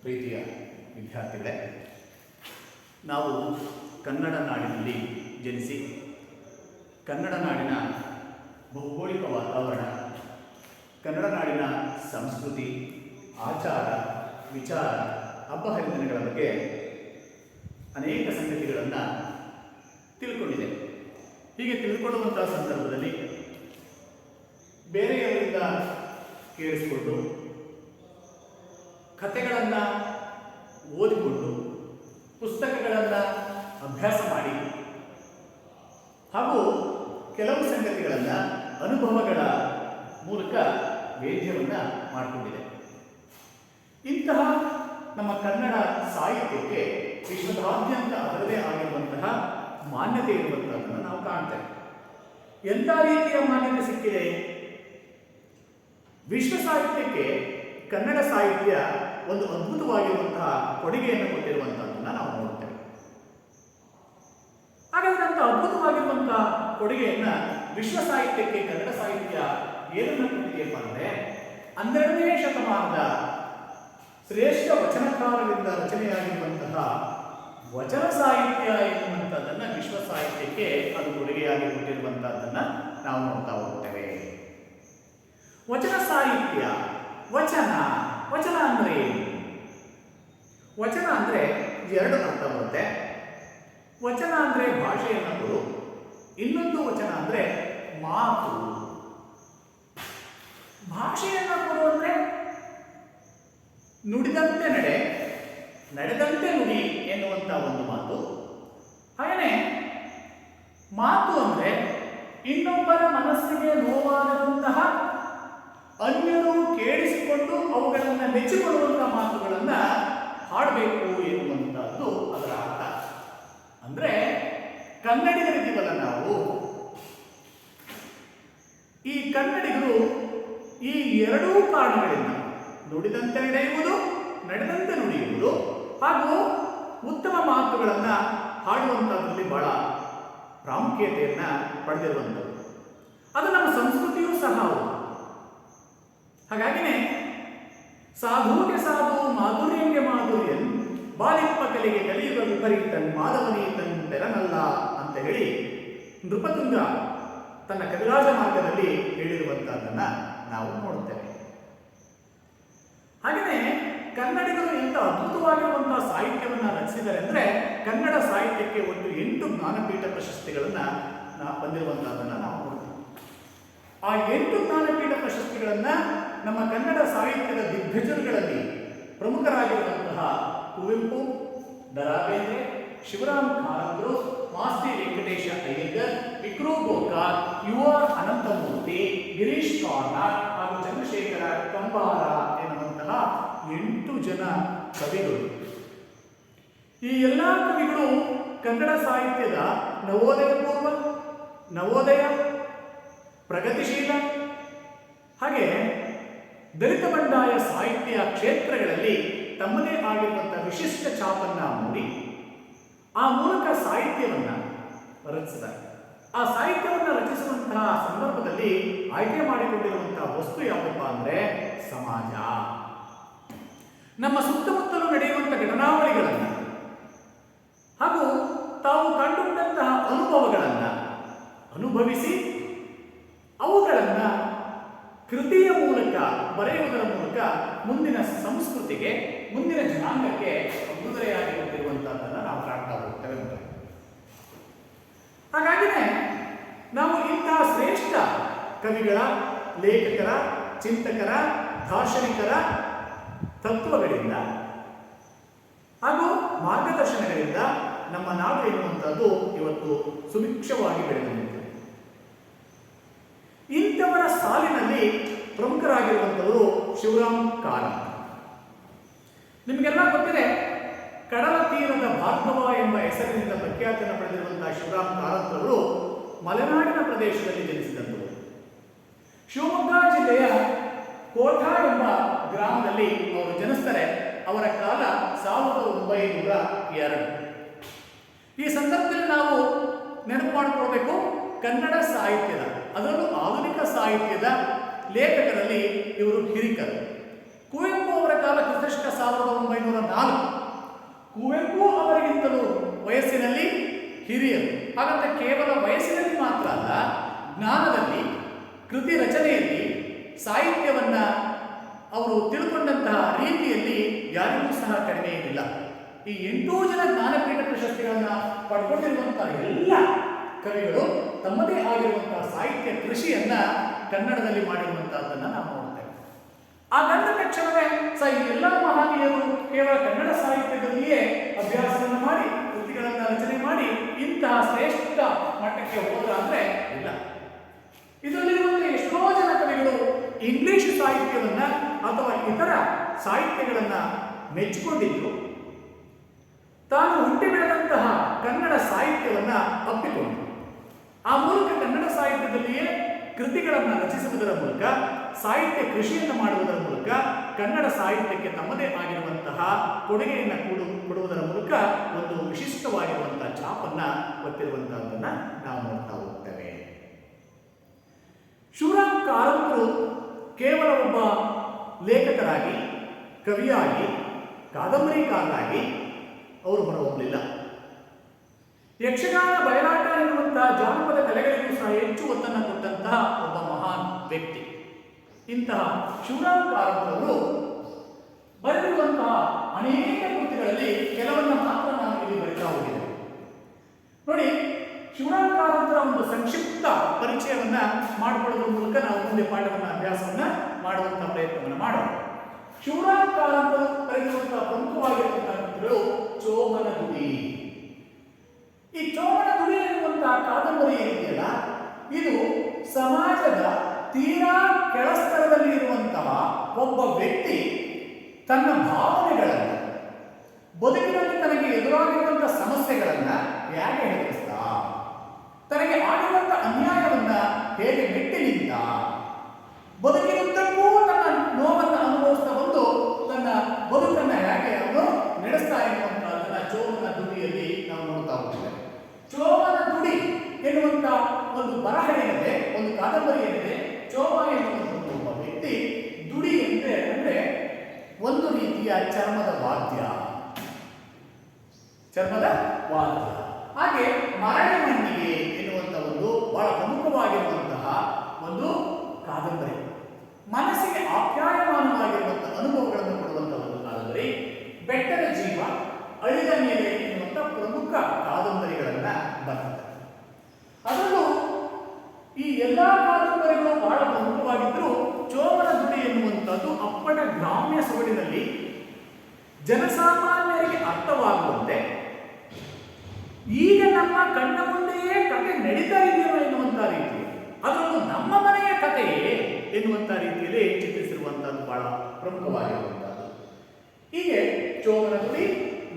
ಪ್ರೀತಿಯ ವಿದ್ಯಾರ್ಥಿಗಳೇ, ನಾವು ಕನ್ನಡ ನಾಡಿನಲ್ಲಿ ಜನಿಸಿ ಕನ್ನಡ ನಾಡಿನ ಭೌಗೋಳಿಕ ವಾತಾವರಣ, ಕನ್ನಡ ನಾಡಿನ ಸಂಸ್ಕೃತಿ, ಆಚಾರ, ವಿಚಾರ, ಹಬ್ಬ ಹರಿದಿನಗಳ ಬಗ್ಗೆ ಅನೇಕ ಸಂಗತಿಗಳನ್ನು ತಿಳ್ಕೊಂಡಿದೆ. ಹೀಗೆ ತಿಳ್ಕೊಳ್ಳುವಂಥ ಸಂದರ್ಭದಲ್ಲಿ ಬೇರೆಯವರಿಂದ ಕೇಳಿಸಿಕೊಂಡು, ಕಥೆಗಳನ್ನು ಓದಿಕೊಂಡು, ಪುಸ್ತಕಗಳನ್ನು ಅಭ್ಯಾಸ ಮಾಡಿ ಹಾಗೂ ಕೆಲವು ಸಂಗತಿಗಳನ್ನು ಅನುಭವಗಳ ಮೂಲಕ ವೇದ್ಯವನ್ನು ಮಾಡಿಕೊಂಡಿದೆ. ಇಂತಹ ನಮ್ಮ ಕನ್ನಡ ಸಾಹಿತ್ಯಕ್ಕೆ ವಿಶ್ವದಾದ್ಯಂತ ಅದರದೇ ಆಗಿರುವಂತಹ ಮಾನ್ಯತೆ ಇರುವಂತಹದನ್ನು ನಾವು ಕಾಣ್ತೇವೆ. ಎಂಥ ರೀತಿಯ ಮಾನ್ಯತೆ ಸಿಕ್ಕಿದೆ? ವಿಶ್ವ ಸಾಹಿತ್ಯಕ್ಕೆ ಕನ್ನಡ ಸಾಹಿತ್ಯ ಒಂದು ಅದ್ಭುತವಾಗಿರುವಂತಹ ಕೊಡುಗೆಯನ್ನು ಕೊಟ್ಟಿರುವಂತಹದನ್ನು ನಾವು ನೋಡ್ತೇವೆ. ಹಾಗಾದರೆ ಅಂತ ಅದ್ಭುತವಾಗಿರುವಂತಹ ಕೊಡುಗೆಯನ್ನು ವಿಶ್ವ ಸಾಹಿತ್ಯಕ್ಕೆ ಕನ್ನಡ ಸಾಹಿತ್ಯ ಏನನ್ನು ಕೊಟ್ಟಿದೆಯಪ್ಪ ಅಂದರೆ, 12ನೇ ಶತಮಾನದ ಶ್ರೇಷ್ಠ ವಚನಕಾರರಿಂದ ರಚನೆಯಾಗಿರುವಂತಹ ವಚನ ಸಾಹಿತ್ಯ ಎನ್ನುವಂಥದ್ದನ್ನು ವಿಶ್ವ ಸಾಹಿತ್ಯಕ್ಕೆ ಅದು ಕೊಡುಗೆಯಾಗಿ ಕೊಟ್ಟಿರುವಂತಹದ್ದನ್ನು ನಾವು ನೋಡ್ತಾ ಹೋಗ್ತೇವೆ. ವಚನ ಸಾಹಿತ್ಯ, ವಚನ ಅಂದರೆ ಏನು? ವಚನ ಅಂದರೆ ಎರಡು ಅರ್ಥ ಬರುತ್ತೆ. ವಚನ ಅಂದರೆ ಭಾಷೆಯನ್ನು ಕೊಡು, ಇನ್ನೊಂದು ವಚನ ಅಂದರೆ ಮಾತು. ಭಾಷೆಯನ್ನು ಕೊಡು ಅಂದರೆ ನುಡಿದಂತೆ ನಡೆ, ನಡೆದಂತೆ ನುಡಿ ಎನ್ನುವಂಥ ಒಂದು ಮಾತು. ಹಾಗೆಯೇ ಮಾತು ಅಂದರೆ ಇನ್ನೊಬ್ಬರ ಮನಸ್ಸಿಗೆ ನೋವಾದಂತಹ, ಅನ್ಯರು ಕೇಳಿಸಿಕೊಂಡು ಅವುಗಳನ್ನು ಮೆಚ್ಚಿಕೊಳ್ಳುವಂತಹ ಮಾತುಗಳನ್ನು ಹಾಡಬೇಕು ಎನ್ನುವಂಥದ್ದು ಅದರ ಅರ್ಥ. ಅಂದರೆ ಕನ್ನಡಿಗರಿದ್ದೀವಲ್ಲ ನಾವು, ಈ ಕನ್ನಡಿಗರು ಈ ಎರಡೂ ಕಾರಣಗಳಿಂದ ನುಡಿದಂತೆ ನಡೆಯುವುದು, ನಡೆದಂತೆ ನುಡಿಯುವುದು ಹಾಗೂ ಉತ್ತಮ ಮಾತುಗಳನ್ನು ಹಾಡುವಂಥದ್ರಲ್ಲಿ ಬಹಳ ಪ್ರಾಮುಖ್ಯತೆಯನ್ನು ಪಡೆದಿರುವಂಥದ್ದು. ಅದು ನಮ್ಮ ಸಂಸ್ಕೃತಿಯೂ ಸಹ ಹೌದು. ಹಾಗಾಗಿನೇ ಸಾಧುಗೆ ಸಾಧು, ಮಾಧುರ್ಯಂಗೆ ಮಾಧುರ್ಯನ್, ಬಾಲಿಪ್ಪ ಕಲೆಗೆ ಕಲಿಯುಗ ವಿಪರೀತನ್, ಮಾಧವನೀತನ್ ಬೆರನಲ್ಲ ಅಂತ ಹೇಳಿ ನೃಪತುಂಗ ತನ್ನ ಕವಿರಾಜ ಮಾರ್ಗದಲ್ಲಿ ಹೇಳಿರುವಂತಹದ್ದನ್ನು ನಾವು ನೋಡುತ್ತೇವೆ. ಹಾಗೆಯೇ ಕನ್ನಡಿಗರು ಇಂಥ ಅದ್ಭುತವಾಗಿರುವಂತಹ ಸಾಹಿತ್ಯವನ್ನು ರಚಿಸಿದ್ದಾರೆ ಅಂದರೆ, ಕನ್ನಡ ಸಾಹಿತ್ಯಕ್ಕೆ ಒಟ್ಟು 8 ಜ್ಞಾನಪೀಠ ಪ್ರಶಸ್ತಿಗಳನ್ನು ಬಂದಿರುವಂತಹದ್ದನ್ನು ನಾವು ನೋಡ್ತೀವಿ. ಆ 8 ಜ್ಞಾನಪೀಠ ಪ್ರಶಸ್ತಿಗಳನ್ನು ನಮ್ಮ ಕನ್ನಡ ಸಾಹಿತ್ಯದ ದಿಗ್ಗಜರುಗಳಲ್ಲಿ ಪ್ರಮುಖರಾಗಿರುವಂತಹ ಕುವೆಂಪು, ದ ರಾ ಬೇಂದ್ರೆ, ಶಿವರಾಮ್ ಕಾರಂತರು, ಮಾಸ್ತಿ ವೆಂಕಟೇಶ ಅಯ್ಯಂಗರ್, ವಿಕ್ರು ಗೋಕಾಕ್, ಯುವ ಅನಂತಮೂರ್ತಿ, ಗಿರೀಶ್ ಕಾರ್ನಾಡ್ ಹಾಗೂ ಚಂದ್ರಶೇಖರ ಕಂಬಾರ ಎನ್ನುವಂತಹ 8 ಜನ ಕವಿಗಳು. ಈ ಎಲ್ಲ ಕವಿಗಳು ಕನ್ನಡ ಸಾಹಿತ್ಯದ ನವೋದಯ ಪೂರ್ವ, ನವೋದಯ, ಪ್ರಗತಿಶೀಲ ಹಾಗೆ ದಲಿತ ಬಂಡಾಯ ಸಾಹಿತ್ಯ ಕ್ಷೇತ್ರಗಳಲ್ಲಿ ತಮ್ಮದೇ ಆಗಿರುವಂತಹ ವಿಶಿಷ್ಟ ಛಾಪನ್ನು ಮೂಡಿ ಆ ಮೂಲಕ ಸಾಹಿತ್ಯವನ್ನು ರಚಿಸಿದ್ದಾರೆ. ಆ ಸಾಹಿತ್ಯವನ್ನು ರಚಿಸುವಂತಹ ಸಂದರ್ಭದಲ್ಲಿ ಆಯ್ಕೆ ಮಾಡಿಕೊಂಡಿರುವಂತಹ ವಸ್ತು ಯಾವುದಪ್ಪ ಅಂದರೆ ಸಮಾಜ. ನಮ್ಮ ಸುತ್ತಮುತ್ತಲೂ ನಡೆಯುವಂಥ ಘಟನಾವಳಿಗಳನ್ನು ಹಾಗೂ ತಾವು ಕಂಡುಕೊಂಡಂತಹ ಅನುಭವಗಳನ್ನು ಅನುಭವಿಸಿ ಅವುಗಳನ್ನು ಕೃತಿಯ ಮೂಲಕ ಬರೆಯುವುದರ ಮೂಲಕ ಮುಂದಿನ ಸಂಸ್ಕೃತಿಗೆ, ಮುಂದಿನ ಜನಾಂಗಕ್ಕೆ ಉಡುಗೊರೆಯಾಗಿ ಕೊಟ್ಟಿರುವಂತಹದ್ದನ್ನು ನಾವು ಕಾಣ್ತಾ ಹೋಗ್ತೇವೆ. ಹಾಗಾಗಿನೇ ನಾವು ಇಂತಹ ಶ್ರೇಷ್ಠ ಕವಿಗಳ, ಲೇಖಕರ, ಚಿಂತಕರ, ದಾರ್ಶನಿಕರ ತತ್ವಗಳಿಂದ ಹಾಗೂ ಮಾರ್ಗದರ್ಶನಗಳಿಂದ ನಮ್ಮ ನಾಡು ಎನ್ನುವಂಥದ್ದು ಇವತ್ತು ಸುಭಿಕ್ಷವಾಗಿ ಬೆಳೆದು ನಿಂತಿದೆ. ಇಂಥವರ ಸಾಲಿನಲ್ಲಿ ಪ್ರಮುಖರಾಗಿರುವಂಥವರು ಶಿವರಾಮ್ ಕಾರಂತ. ನಿಮಗೆಲ್ಲ ಗೊತ್ತಿದೆ, ಕಡಲ ತೀರದ ಭಾರ್ಗವ ಎಂಬ ಹೆಸರಿನಿಂದ ಪ್ರಖ್ಯಾತಿಯನ್ನು ಪಡೆದಿರುವಂತಹ ಶಿವರಾಮ್ ಕಾರಂತವರು ಮಲೆನಾಡಿನ ಪ್ರದೇಶದಲ್ಲಿ ಜನಿಸಿದಂಥವರು. ಶಿವಮೊಗ್ಗ ಜಿಲ್ಲೆಯ ಕೋಠಾ ಎಂಬ ಗ್ರಾಮದಲ್ಲಿ ಅವರು ಜನಿಸ್ತಾರೆ. ಅವರ ಕಾಲ 1902. ಈ ಸಂದರ್ಭದಲ್ಲಿ ನಾವು ನೆನಪು ಮಾಡಿಕೊಳ್ಬೇಕು, ಕನ್ನಡ ಸಾಹಿತ್ಯದ, ಅದರಲ್ಲೂ ಆಧುನಿಕ ಸಾಹಿತ್ಯದ ಲೇಖಕರಲ್ಲಿ ಇವರು ಹಿರಿಕರು. ಕುವೆಂಪು ಅವರ ಕಾಲ ಕ್ರಿಸ್ತಶಕ 1904 ಕುವೆಂಪು ಅವರಿಗಿಂತಲೂ ವಯಸ್ಸಿನಲ್ಲಿ ಹಿರಿಯರು. ಹಾಗಂತ ಕೇವಲ ವಯಸ್ಸಿನಲ್ಲಿ ಮಾತ್ರ ಅಲ್ಲ, ಜ್ಞಾನದಲ್ಲಿ, ಕೃತಿ ರಚನೆಯಲ್ಲಿ, ಸಾಹಿತ್ಯವನ್ನ ಅವರು ತಿಳ್ಕೊಂಡಂತಹ ರೀತಿಯಲ್ಲಿ ಯಾರಿಗೂ ಸಹ ಕಡಿಮೆ ಇರಲಿಲ್ಲ. ಈ 8 ಜನ ಜ್ಞಾನಪೀಠ ಪ್ರಶಸ್ತಿಗಳನ್ನ ಪಡ್ಕೊಂಡಿರುವಂತಹ ಎಲ್ಲ ಕವಿಗಳು ತಮ್ಮದೇ ಆಗಿರುವಂತಹ ಸಾಹಿತ್ಯ ಕೃಷಿಯನ್ನ ಕನ್ನಡದಲ್ಲಿ ಮಾಡಿರುವಂತಹದ್ದನ್ನ ನಾವು ನೋಡ್ತೇವೆ. ಹಾಗಂದ ತಕ್ಷಣವೇ ಈ ಎಲ್ಲ ಮಹನೀಯರು ಕೇವಲ ಕನ್ನಡ ಸಾಹಿತ್ಯದಲ್ಲಿಯೇ ಅಭ್ಯಾಸವನ್ನು ಮಾಡಿ ಕೃತಿಗಳನ್ನ ರಚನೆ ಮಾಡಿ ಇಂತಹ ಶ್ರೇಷ್ಠ ಮಟ್ಟಕ್ಕೆ ಹೋದ್ರ ಅಂದ್ರೆ ಇಲ್ಲ. ಇದರಲ್ಲಿರುವಂತಹ ಎಷ್ಟೋ ಜನ ಕವಿಗಳು ಇಂಗ್ಲಿಷ್ ಸಾಹಿತ್ಯವನ್ನ ಅಥವಾ ಇತರ ಸಾಹಿತ್ಯಗಳನ್ನ ಮೆಚ್ಚಿಕೊಂಡಿದ್ರು, ತಾನು ಹುಟ್ಟಿ ಬೆಳೆದಂತಹ ಕನ್ನಡ ಸಾಹಿತ್ಯವನ್ನ ಅಪ್ಪಿಕೊಂಡರು. ಆ ಮೂಲಕ ಕನ್ನಡ ಸಾಹಿತ್ಯದಲ್ಲಿಯೇ ಕೃತಿಗಳನ್ನು ರಚಿಸುವುದರ ಮೂಲಕ, ಸಾಹಿತ್ಯ ಕೃಷಿಯನ್ನು ಮಾಡುವುದರ ಮೂಲಕ ಕನ್ನಡ ಸಾಹಿತ್ಯಕ್ಕೆ ತಮ್ಮದೇ ಆಗಿರುವಂತಹ ಕೊಡುಗೆಯನ್ನು ಕೊಡುವುದರ ಮೂಲಕ ಒಂದು ವಿಶಿಷ್ಟವಾಗಿರುವಂತಹ ಛಾಪನ್ನ ಒತ್ತಿರುವಂತಹದ್ದನ್ನ ನಾವು ನೋಡ್ತಾ ಹೋಗ್ತೇವೆ. ಶಿವರಾಮ್ ಕಾರಂತರು ಕೇವಲ ಒಬ್ಬ ಲೇಖಕರಾಗಿ, ಕವಿಯಾಗಿ, ಕಾದಂಬರಿಕಾರರಾಗಿ ಅವರು ಹೊರಹೋಗಲಿಲ್ಲ. ಯಕ್ಷಗಾನ, ಬಯಲಾಟ ಎನ್ನುವಂತಹ ಜಾನಪದ ಕಲೆಗಳಿಗೂ ಸಹ ಹೆಚ್ಚು ಒತ್ತನ್ನು ಕೊಟ್ಟಂತಹ ಒಬ್ಬ ಮಹಾನ್ ವ್ಯಕ್ತಿ. ಇಂತಹ ಶಿವರಾಮ್ ಕಾರಂತರವರು ಬರೆದಿರುವಂತಹ ಅನೇಕ ಕೃತಿಗಳಲ್ಲಿ ಕೆಲವನ್ನ ಮಾತ್ರ ನಾನು ಇಲ್ಲಿ ಬರಿತಾ ಹೋಗಿದ್ದೇನೆ. ನೋಡಿ, ಶಿವರಾಮ್ ಕಾರಂತರ ಒಂದು ಸಂಕ್ಷಿಪ್ತ ಪರಿಚಯವನ್ನ ಮಾಡಿಕೊಳ್ಳುವ ಮೂಲಕ ನಾವು ಮುಂದೆ ಪಾಠವನ್ನ ಅಭ್ಯಾಸವನ್ನ ಮಾಡುವಂತಹ ಪ್ರಯತ್ನವನ್ನು ಮಾಡೋಣ. ಶಿವರಾಮ್ ಕಾರಂತರು ಬರೆದಿರುವಂತಹ ಪ್ರಮುಖವಾಗಿರುವಂತಹ ಕೃತಿಗಳು ಚೋಮನ ದುಡಿ. ಈ ಚೋಮನ ದುಡಿ ಎನ್ನುವಂತಹ ಕಾದಂಬರಿ ಏನಿದೆಯಲ್ಲ, ಇದು ಸಮಾಜದ ತೀರಾ ಕೆಳಸ್ತರದಲ್ಲಿ ಇರುವಂತಹ ಒಬ್ಬ ವ್ಯಕ್ತಿ ತನ್ನ ಭಾವನೆಗಳನ್ನು, ಬದುಕಿನಲ್ಲಿ ತನಗೆ ಎದುರಾಗಿರುವಂತಹ ಸಮಸ್ಯೆಗಳನ್ನ ಹೇಗೆ ಎದುರಿಸ್ತ, ತನಗೆ ಆಗಿರುವಂತ ಅನ್ಯಾಯವನ್ನ ಹೇಗೆ ಮೆಟ್ಟಿ ನಿಂತ, ಬದುಕಿನುದ್ದಕ್ಕೂ ತನ್ನ ನೋವನ್ನು ಅನುಭವಿಸ್ತಾ ಬಂದು ತನ್ನ ಬದುಕನ್ನ ಹೇಗೆ ಅವನು ನಡೆಸ್ತಾ ಎನ್ನುವಂತಹದನ್ನ ಚೋಮನ ದುಡಿಯಲ್ಲಿ ನಾವು ನೋಡ್ತಾ ಹೋಗ್ತೇವೆ. ಚೋಮನ ದುಡಿ ಎನ್ನುವಂತ ಒಂದು ಬರಹ ಏನಿದೆ, ಒಂದು ಕಾದಂಬರಿ ಏನಿದೆ, ಚೋಮ ಎನ್ನುವಂತ ಒಬ್ಬ ವ್ಯಕ್ತಿ, ದುಡಿ ಅಂದ್ರೆ ಒಂದು ರೀತಿಯ ಚರ್ಮದ ವಾದ್ಯ, ಹಾಗೆ ಮರಳಿ ಮಣ್ಣಿಗೆ ಎನ್ನುವಂತ ಒಂದು ಬಹಳ ಪ್ರಮುಖವಾಗಿರುವಂತಹ ಒಂದು ಕಾದಂಬರಿ, ಮನಸ್ಸಿಗೆ ಆಪ್ಯಾಯಮಾನವಾಗಿರುವಂತಹ ಅನುಭವಗಳನ್ನು ಕೊಡುವಂತಹ ಒಂದು ಕಾದಂಬರಿ. ಬೆಟ್ಟದ ಜೀವ, ಅಳಿದ ಮೇಲೆ ಎನ್ನುವಂತ ಪ್ರಮುಖ ಕಾದಂಬರಿಗಳನ್ನ ಬರ್ತದೆ. ಅದರಲ್ಲೂ ಈ ಎಲ್ಲಾ ಕಾದಂಬರಿಗಳು ಬಹಳ ಪ್ರಮುಖವಾಗಿದ್ದರೂ ಚೋಮನ ದುಡಿ ಎನ್ನುವಂಥದ್ದು ಅಪ್ಪಟ ಗ್ರಾಮ್ಯ ಸೊಗಡಿನಲ್ಲಿ ಜನಸಾಮಾನ್ಯರಿಗೆ ಅರ್ಥವಾಗುವಂತೆ, ಈಗ ನಮ್ಮ ಕಣ್ಣ ಮುಂದೆಯೇ ಕತೆ ನಡೀತಾ ಇದೆಯೋ ಎನ್ನುವಂತಹ ರೀತಿ, ಅದರಲ್ಲೂ ನಮ್ಮ ಮನೆಯ ಕಥೆಯೇ ಎನ್ನುವಂತಹ ರೀತಿಯಲ್ಲಿ ಚಿತ್ರಿಸಿರುವಂತಹದ್ದು ಬಹಳ ಪ್ರಮುಖವಾಗಿರುವಂತಹದ್ದು. ಹೀಗೆ ಚೋಮನ ದುಡಿ,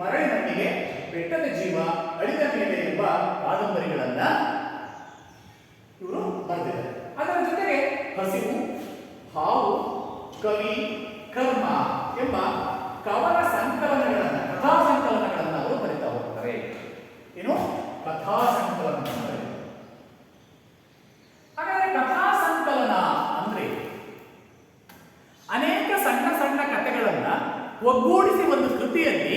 ಮರಳಿ ಮಣ್ಣಿಗೆ, ಬೆಟ್ಟದ ಜೀವ, ಅಳಿದ ಮೇಲೆ ಎಂಬ ಕಾದಂಬರಿಗಳನ್ನ ಇವರು ಬರೆದಿದ್ದಾರೆ. ಅದರ ಜೊತೆಗೆ ಹಸಿವು, ಹಾವು, ಕವಿ, ಕರ್ಮ ಎಂಬ ಕವನ ಸಂಕಲನಗಳನ್ನ, ಕಥಾ ಸಂಕಲನಗಳನ್ನ ಅವರು ಬರೀತಾ ಹೋಗ್ತಾರೆ. ಏನು ಕಥಾ ಸಂಕಲನ? ಹಾಗಾದ್ರೆ ಕಥಾ ಸಂಕಲನ ಅಂದ್ರೆ ಅನೇಕ ಸಣ್ಣ ಸಣ್ಣ ಕಥೆಗಳನ್ನ ಒಗ್ಗೂಡಿಸಿ ಒಂದು ಕೃತಿಯಲ್ಲಿ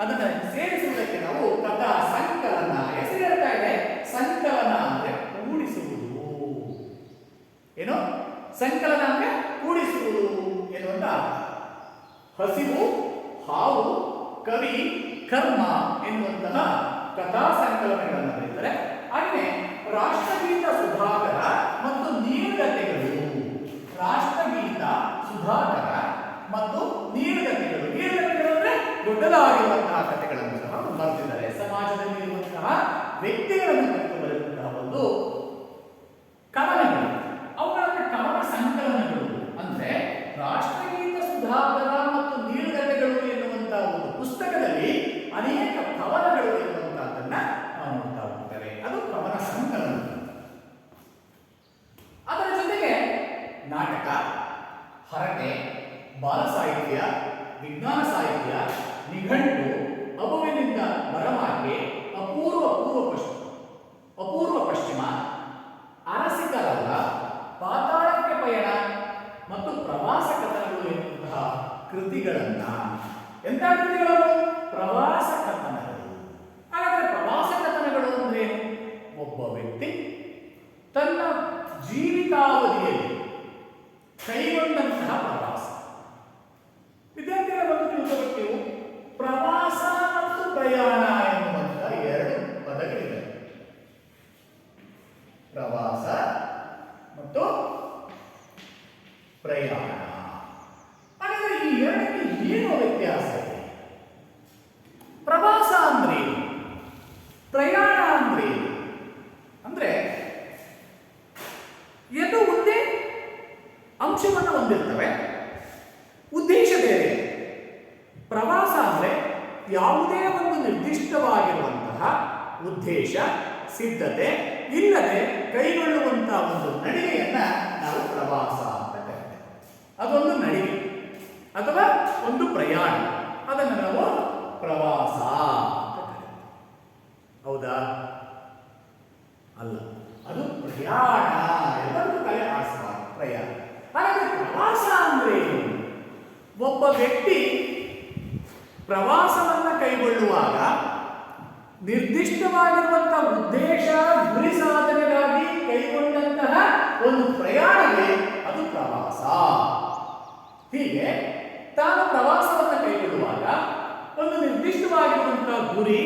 ಅದನ್ನ ಸೇರಿಸುವುದಕ್ಕೆ ನಾವು ಕಥಾ ಸಂಕಲನ, ಹೆಸರು ಹೇಳ್ತಾ ಇದೆ. ಸಂಕಲನ ಅಂದ್ರೆ ಕೂಡಿಸುವುದು. ಏನು ಸಂಕಲನ ಅಂದ್ರೆ ಕೂಡಿಸುವುದು ಎನ್ನುವಂತ ಹಸಿವು, ಹಾವು, ಕವಿ, ಕರ್ಮ ಎನ್ನುವಂತಹ ಕಥಾ ಸಂಕಲನಗಳನ್ನು ಬರೀತಾರೆ. ಹಾಗೆ ರಾಷ್ಟ್ರಗೀತ ಸುಧಾಕರ ಮತ್ತು ನೀರುಗತೆಗಳು, ರಾಷ್ಟ್ರಗೀತ ಸುಧಾಕರ ಮತ್ತು ನೀರುಗತೆಗಳು. ನೀರುಗತೆಗಳು ಅಂದ್ರೆ ದೊಡ್ಡದಾಗಿರುವಂತಹ ಕಥೆಗಳನ್ನು ಸಹ ಬರೆದಿದ್ದಾರೆ. ಸಮಾಜದಲ್ಲಿ ಇರುವಂತಹ ವ್ಯಕ್ತಿಗಳನ್ನು ಕುರಿತು ಬರೆದಂತಹ ಒಂದು ಕವನಗಳು, ಅವುಗಳನ್ನು ಕವನ ಸಂಕಲನಗಳು ಅಂದ್ರೆ ರಾಷ್ಟ್ರಗೀತ ಸುಧಾಕರ ಮತ್ತು ನೀರುಗತೆಗಳು ಎನ್ನುವಂತಹ ಒಂದು ಪುಸ್ತಕದಲ್ಲಿ ಅನೇಕ ಕವನಗಳು ಎನ್ನುವಂತಹದ್ದನ್ನ ನಾವು ನೋಡ್ತಾ ಹೋಗ್ತೇವೆ. ಅದು ಕವನ ಸಂಕಲನ. ಅದರ ಜೊತೆಗೆ ನಾಟಕ, ಹರಟೆ, ಬಾಲ ಸಾಹಿತ್ಯ, ವಿಜ್ಞಾನ ಸಾಹಿತ್ಯ, ನಿಘಂಟು, ಅಬುವಿನಿಂದ ಬರಮಾಗೆ, ಅಪೂರ್ವ ಪಶ್ಚಿಮ, ಅರಸಿಕರಲ್ಲ, ಪಾತಾಳಕ್ಕೆ ಪಯಣ ಮತ್ತು ಪ್ರವಾಸ ಕಥನಗಳು ಎನ್ನುವಂತಹ ಕೃತಿಗಳನ್ನ, ಎಂಥ ಕೃತಿಗಳು? ಪ್ರವಾಸ ಕೈಗೊಂಡಂತಹ ಪ್ರವಾಸ. ವಿದ್ಯಾರ್ಥಿಗಳ ಒಂದು ತಿಳ್ಕೊಬೇಕು, ಪ್ರವಾಸ ಮತ್ತು ಪ್ರಯಾಣ ಎನ್ನುವಂತಹ ಎರಡು ಪದಗಳಿವೆ. ಪ್ರವಾಸ ಮತ್ತು ಪ್ರಯಾಣ. ಹಾಗಾದ್ರೆ ಈ ಎರಡಕ್ಕೆ ಏನು ವ್ಯತ್ಯಾಸ ಇದೆ? ಪ್ರವಾಸ ಅಂದ್ರೆ ಏನು? ಪ್ರಯಾಣ ಅಂದ್ರೆ ಏನು? ಅಂದ್ರೆ ಎರಡು ಒಂದೇ ಅಂಶವನ್ನು ಹೊಂದಿರ್ತವೆ, ಉದ್ದೇಶ ಬೇರೆ. ಪ್ರವಾಸ ಅಂದ್ರೆ ಯಾವುದೇ ಒಂದು ನಿರ್ದಿಷ್ಟವಾಗಿರುವಂತಹ ಉದ್ದೇಶ, ಸಿದ್ಧತೆ ಇಲ್ಲದೆ ಕೈಗೊಳ್ಳುವಂತಹ ಒಂದು ನಡಿಗೆಯನ್ನ ನಾವು ಪ್ರವಾಸ ಅಂತ ಕರೀತೇವೆ. ಅದೊಂದು ನಡಿಗೆ ಅಥವಾ ಒಂದು ಪ್ರಯಾಣ, ಅದನ್ನು ನಾವು ಪ್ರವಾಸ ಅಂತ ಕರೀತೇವೆ. ಹೌದಾ? ಅಲ್ಲ, ಅದು ಪ್ರಯಾಣ. ಎಲ್ಲರಿಗೂ ತಲೆ ಆಸವಾದ ಪ್ರಯಾಣ. ಹಾಗಾದ್ರೆ ಪ್ರವಾಸ ಅಂದ್ರೆ ಏನು? ಒಬ್ಬ ವ್ಯಕ್ತಿ ಪ್ರವಾಸವನ್ನ ಕೈಗೊಳ್ಳುವಾಗ ನಿರ್ದಿಷ್ಟವಾಗಿರುವಂತಹ ಉದ್ದೇಶ, ಗುರಿ ಸಾಧನೆಗಾಗಿ ಕೈಗೊಂಡಂತಹ ಒಂದು ಪ್ರಯಾಣವೇ ಅದು ಪ್ರವಾಸ. ಹೀಗೆ ತಾನು ಪ್ರವಾಸವನ್ನು ಕೈಗೊಳ್ಳುವಾಗ ಒಂದು ನಿರ್ದಿಷ್ಟವಾಗಿರುವಂತಹ ಗುರಿ,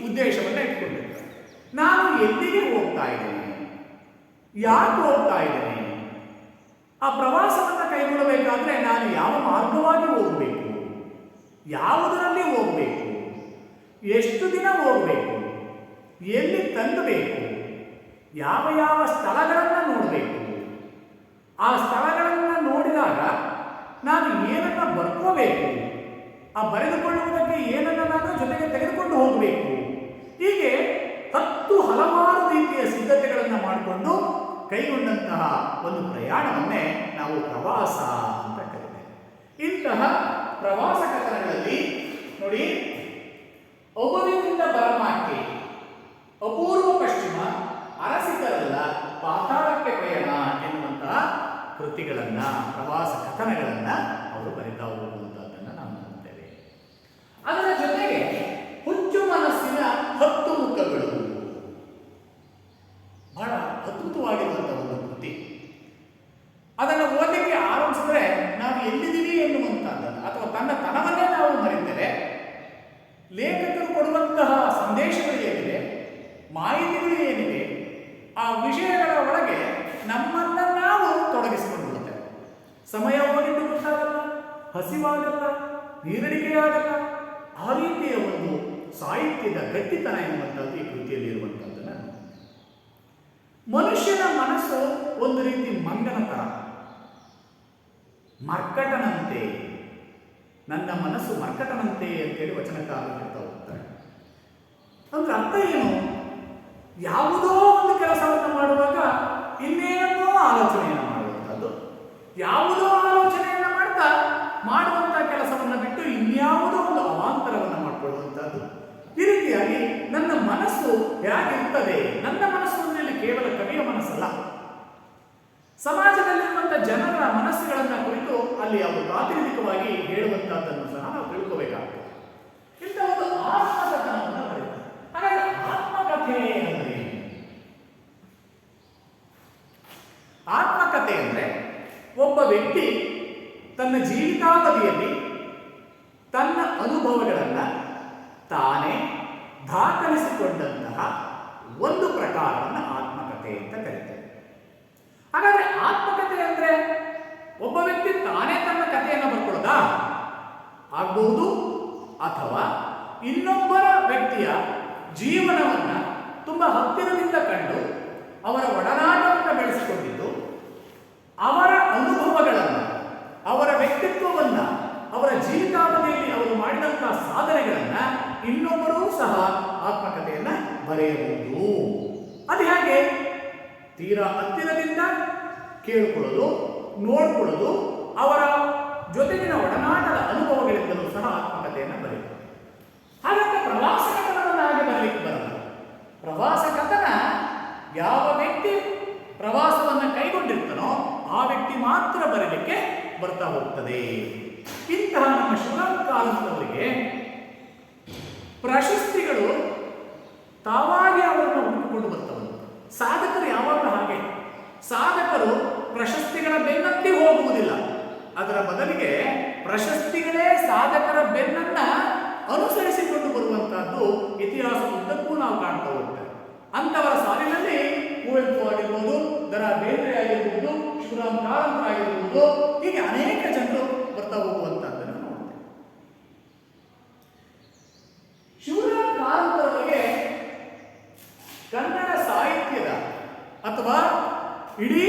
ಉದ್ದೇಶವನ್ನು ಇಟ್ಕೊಂಡಿರ್ತಾರೆ. ನಾನು ಎಲ್ಲಿಗೆ ಹೋಗ್ತಾ ಇದ್ದೇನೆ, ಯಾಕೆ ಹೋಗ್ತಾ ಇದ್ದೇನೆ, ಆ ಪ್ರವಾಸವನ್ನು ಕೈಗೊಳ್ಳಬೇಕಾದ್ರೆ ನಾನು ಯಾವ ಮಾರ್ಗವಾಗಿ ಹೋಗಬೇಕು, ಯಾವುದರಲ್ಲಿ ಹೋಗಬೇಕು, ಎಷ್ಟು ದಿನ ಹೋಗಬೇಕು, ಎಲ್ಲಿ ತಂಗಬೇಕು, ಯಾವ ಯಾವ ಸ್ಥಳಗಳನ್ನು ನೋಡಬೇಕು, ಆ ಸ್ಥಳಗಳನ್ನು ನೋಡಿದಾಗ ನಾನು ಏನನ್ನ ಬರ್ಕೋಬೇಕು, ಆ ಬರೆದುಕೊಳ್ಳುವುದಕ್ಕೆ ಏನನ್ನ ನಾನು ಜೊತೆಗೆ ತೆಗೆದುಕೊಂಡು ಹೋಗಬೇಕು, ಹೀಗೆ 10 ಹಲವಾರು ರೀತಿಯ ಸಿದ್ಧತೆಗಳನ್ನು ಮಾಡಿಕೊಂಡು ಕೈಗೊಂಡಂತಹ ಒಂದು ಪ್ರಯಾಣವನ್ನೇ ನಾವು ಪ್ರವಾಸ ಅಂತ ಕರೀತೇವೆ. ಇಂತಹ ಪ್ರವಾಸ ಕಥನಗಳಲ್ಲಿ ನೋಡಿ, ಅಗುವಿನಿಂದ ಬರಮಾಕೆ, ಅಪೂರ್ವ ಪಶ್ಚಿಮ, ಅರಸಿಕರಲ್ಲ, ಪಾತಾಳಕ್ಕೆ ಪಯಣ ಎನ್ನುವಂತಹ ಕೃತಿಗಳನ್ನ, ಪ್ರವಾಸ ಕಥನಗಳನ್ನ ಅವರು ಬರಿತಾ ಹೋಗುವಂತಹದ್ದನ್ನು ನಾವು ನೋಡ್ತೇವೆ. ಅದರ ಜೊತೆಗೆ ಹುಚ್ಚು ಮನಸ್ಸಿನ 10 ಮುಖಗಳು, ಬಹಳ ಅದ್ಭುತವಾಗಿರುವಂತಹ ಒಂದು ಕೃತಿ. ಅದನ್ನು ಓದಲಿಕ್ಕೆ ಆರಂಭಿಸಿದ್ರೆ ನಾವು ಎಲ್ಲಿದ್ದೀವಿ ಎನ್ನುವಂತಹದ್ದನ್ನು ಅಥವಾ ತನ್ನ ತನವನ್ನೇ ನಾವು ಮರೆತೇವೆ. ಲೇಖಕರು ಕೊಡುವಂತಹ ಸಂದೇಶಗಳು ಏನಿದೆ, ಮಾಹಿತಿಗಳು ಏನಿದೆ, ಆ ವಿಷಯಗಳ ಒಳಗೆ ನಮ್ಮನ್ನ ನಾವು ತೊಡಗಿಸಿಕೊಂಡಿರುತ್ತೇವೆ. ಸಮಯ ಹೋಗಿದ್ದು ಗೊತ್ತಾಗಲ್ಲ, ಹಸಿವಾಗಲ್ಲ, ನೀರಡಿಕೆಯಾಗಲ್ಲ. ಆ ರೀತಿಯ ಒಂದು ಸಾಹಿತ್ಯದ ಗಟ್ಟಿತನ ಎನ್ನುವಂಥದ್ದು ಈ ಕೃತಿಯಲ್ಲಿ ಇರುವಂಥದ್ದನ್ನು ಮನುಷ್ಯನ ಮನಸ್ಸು ಒಂದು ರೀತಿ ಮಂಗನ ತರ, ಮರ್ಕಟನಂತೆ. ನನ್ನ ಮನಸ್ಸು ಮರ್ಕಟನಂತೆ ಅಂತೇಳಿ ವಚನಕಾರರು ಹೇಳ್ತಾ ಹೋಗ್ತಾರೆ. ಅಂದ್ರೆ ಅರ್ಥ ಏನು? ಯಾವುದೋ ಒಂದು ಕೆಲಸವನ್ನು ಮಾಡುವಾಗ ಇನ್ನೇನೋ ಆಲೋಚನೆಯನ್ನು ಮಾಡುವಂಥದ್ದು, ಯಾವುದೋ ಆಲೋಚನೆಯನ್ನು ಮಾಡುವಂತಹ ಕೆಲಸವನ್ನು ಬಿಟ್ಟು ಇನ್ಯಾವುದೋ ಒಂದು ಅವಾಂತರವನ್ನು ಮಾಡಿಕೊಳ್ಳುವಂಥದ್ದು. ಈ ರೀತಿಯಾಗಿ ನನ್ನ ಮನಸ್ಸು ಹೇಗಿರ್ತದೆ, ನನ್ನ ಮನಸ್ಸು ಅಂದರೆ ಕೇವಲ ಕವಿಯ ಮನಸ್ಸಲ್ಲ, ಸಮಾಜದಲ್ಲಿರುವಂತಹ ಜನರ ಮನಸ್ಸುಗಳನ್ನು ಕುರಿತು ಅಲ್ಲಿ ಅವರು ಪ್ರಾತಿನಿಧಿಕವಾಗಿ ಹೇಳುವಂತಹದ್ದನ್ನು ಸಹ ನಾವು ತಿಳ್ಕೋಬೇಕಾಗ್ತದೆ. ಇಂಥ ಒಂದು ಆತ್ಮಕಥನವನ್ನು ಬರೀತಾರೆ. ಹಾಗಾದ್ರೆ ಆತ್ಮಕಥೆ ಅಂದರೆ ಆತ್ಮಕಥೆ ಅಂದರೆ ಒಬ್ಬ ವ್ಯಕ್ತಿ ತನ್ನ ಜೀವಿತಾವಧಿಯಲ್ಲಿ ತನ್ನ ಅನುಭವಗಳನ್ನು ತಾನೇ ದಾಖಲಿಸಿಕೊಂಡಂತಹ ಒಂದು ಪ್ರಕಾರವನ್ನು ಆತ್ಮಕಥೆ ಅಂತ ಕರೀತೇವೆ. ಹಾಗಾದ್ರೆ ಆತ್ಮಕಥೆ ಅಂದ್ರೆ ಒಬ್ಬ ವ್ಯಕ್ತಿ ತಾನೇ ತನ್ನ ಕಥೆಯನ್ನು ಬರ್ಕೊಳ್ಳೋದಾ? ಆಗಬಹುದು. ಅಥವಾ ಇನ್ನೊಬ್ಬರ ವ್ಯಕ್ತಿಯ ಜೀವನವನ್ನ ತುಂಬಾ ಹತ್ತಿರದಿಂದ ಕಂಡು ಅವರ ಒಡನಾಟವನ್ನು ಬೆಳೆಸಿಕೊಂಡಿದ್ದು, ಅವರ ಅನುಭವಗಳನ್ನು, ಅವರ ವ್ಯಕ್ತಿತ್ವವನ್ನು, ಅವರ ಜೀವಿತಾವಧಿಯಲ್ಲಿ ಅವರು ಮಾಡಿದಂತಹ ಸಾಧನೆಗಳನ್ನು ಇನ್ನೊಬ್ಬರೂ ಸಹ ಆತ್ಮಕಥೆಯನ್ನ ಬರೆಯಬಹುದು. ಅದು ಹೇಗೆ? ತೀರಾ ಹತ್ತಿರದಿಂದ ಕೇಳಿಕೊಳ್ಳೋದು, ನೋಡ್ಕೊಳ್ಳೋದು, ಅವರ ಜೊತೆಗಿನ ಒಡನಾಟದ ಅನುಭವಗಳಿಂದಲೂ ಸಹ ಆತ್ಮಕಥೆಯನ್ನು ಬರೆಯುವುದು. ಹಾಗಾದ್ರೆ ಪ್ರವಾಸ ಕಥನವನ್ನು ಹಾಗೆ ಬರಲಿಕ್ಕೆ ಬರಲ್ಲ. ಪ್ರವಾಸ ಕಥನ ಯಾವ ವ್ಯಕ್ತಿ ಪ್ರವಾಸವನ್ನು ಕೈಗೊಂಡಿರ್ತಾನೋ ಆ ವ್ಯಕ್ತಿ ಮಾತ್ರ ಬರಲಿಕ್ಕೆ ಬರ್ತಾ ಹೋಗ್ತದೆ. ಇಂತಹ ನಮ್ಮ ಶಿವರಾಮ ಕಾಲಂತವರಿಗೆ ಪ್ರಶಸ್ತಿಗಳು ತಾವಾಗಿ ಅವರನ್ನು ಹುಡುಕಿಕೊಂಡು ಬರ್ತವೆ. ಸಾಧಕರು ಯಾವಾಗಲೂ ಹಾಗೆ. ಸಾಧಕರು ಪ್ರಶಸ್ತಿಗಳ ಬೆನ್ನತ್ತಿ ಹೋಗುವುದಿಲ್ಲ. ಅದರ ಬದಲಿಗೆ ಪ್ರಶಸ್ತಿಗಳೇ ಸಾಧಕರ ಬೆನ್ನನ್ನ ಅನುಸರಿಸಿಕೊಂಡು ಬರುವಂತಹದ್ದು ಇತಿಹಾಸದ ಉದ್ದಕ್ಕೂ ನಾವು ಕಾಣ್ತಾ ಹೋಗ್ತೇವೆ. ಅಂತವರ ಸಾಲಿನಲ್ಲಿ ಕುವೆಂಪು ಆಗಿರ್ಬೋದು, ದ.ರಾ. ಬೇಂದ್ರೆ ಆಗಿರ್ಬೋದು, ಶಿವರಾಮ್ ಕಾರಂತರ ಆಗಿರ್ಬೋದು, ಹೀಗೆ ಅನೇಕ ಜನರು ಬರ್ತಾ ಹೋಗುವಂತಹದ್ದನ್ನು ನೋಡ್ತೇವೆ. ಶಿವರಾಮ್ ಕಾರಂತರವರಿಗೆ ಕನ್ನಡ ಸಾಹಿತ್ಯದ ಅಥವಾ ಇಡೀ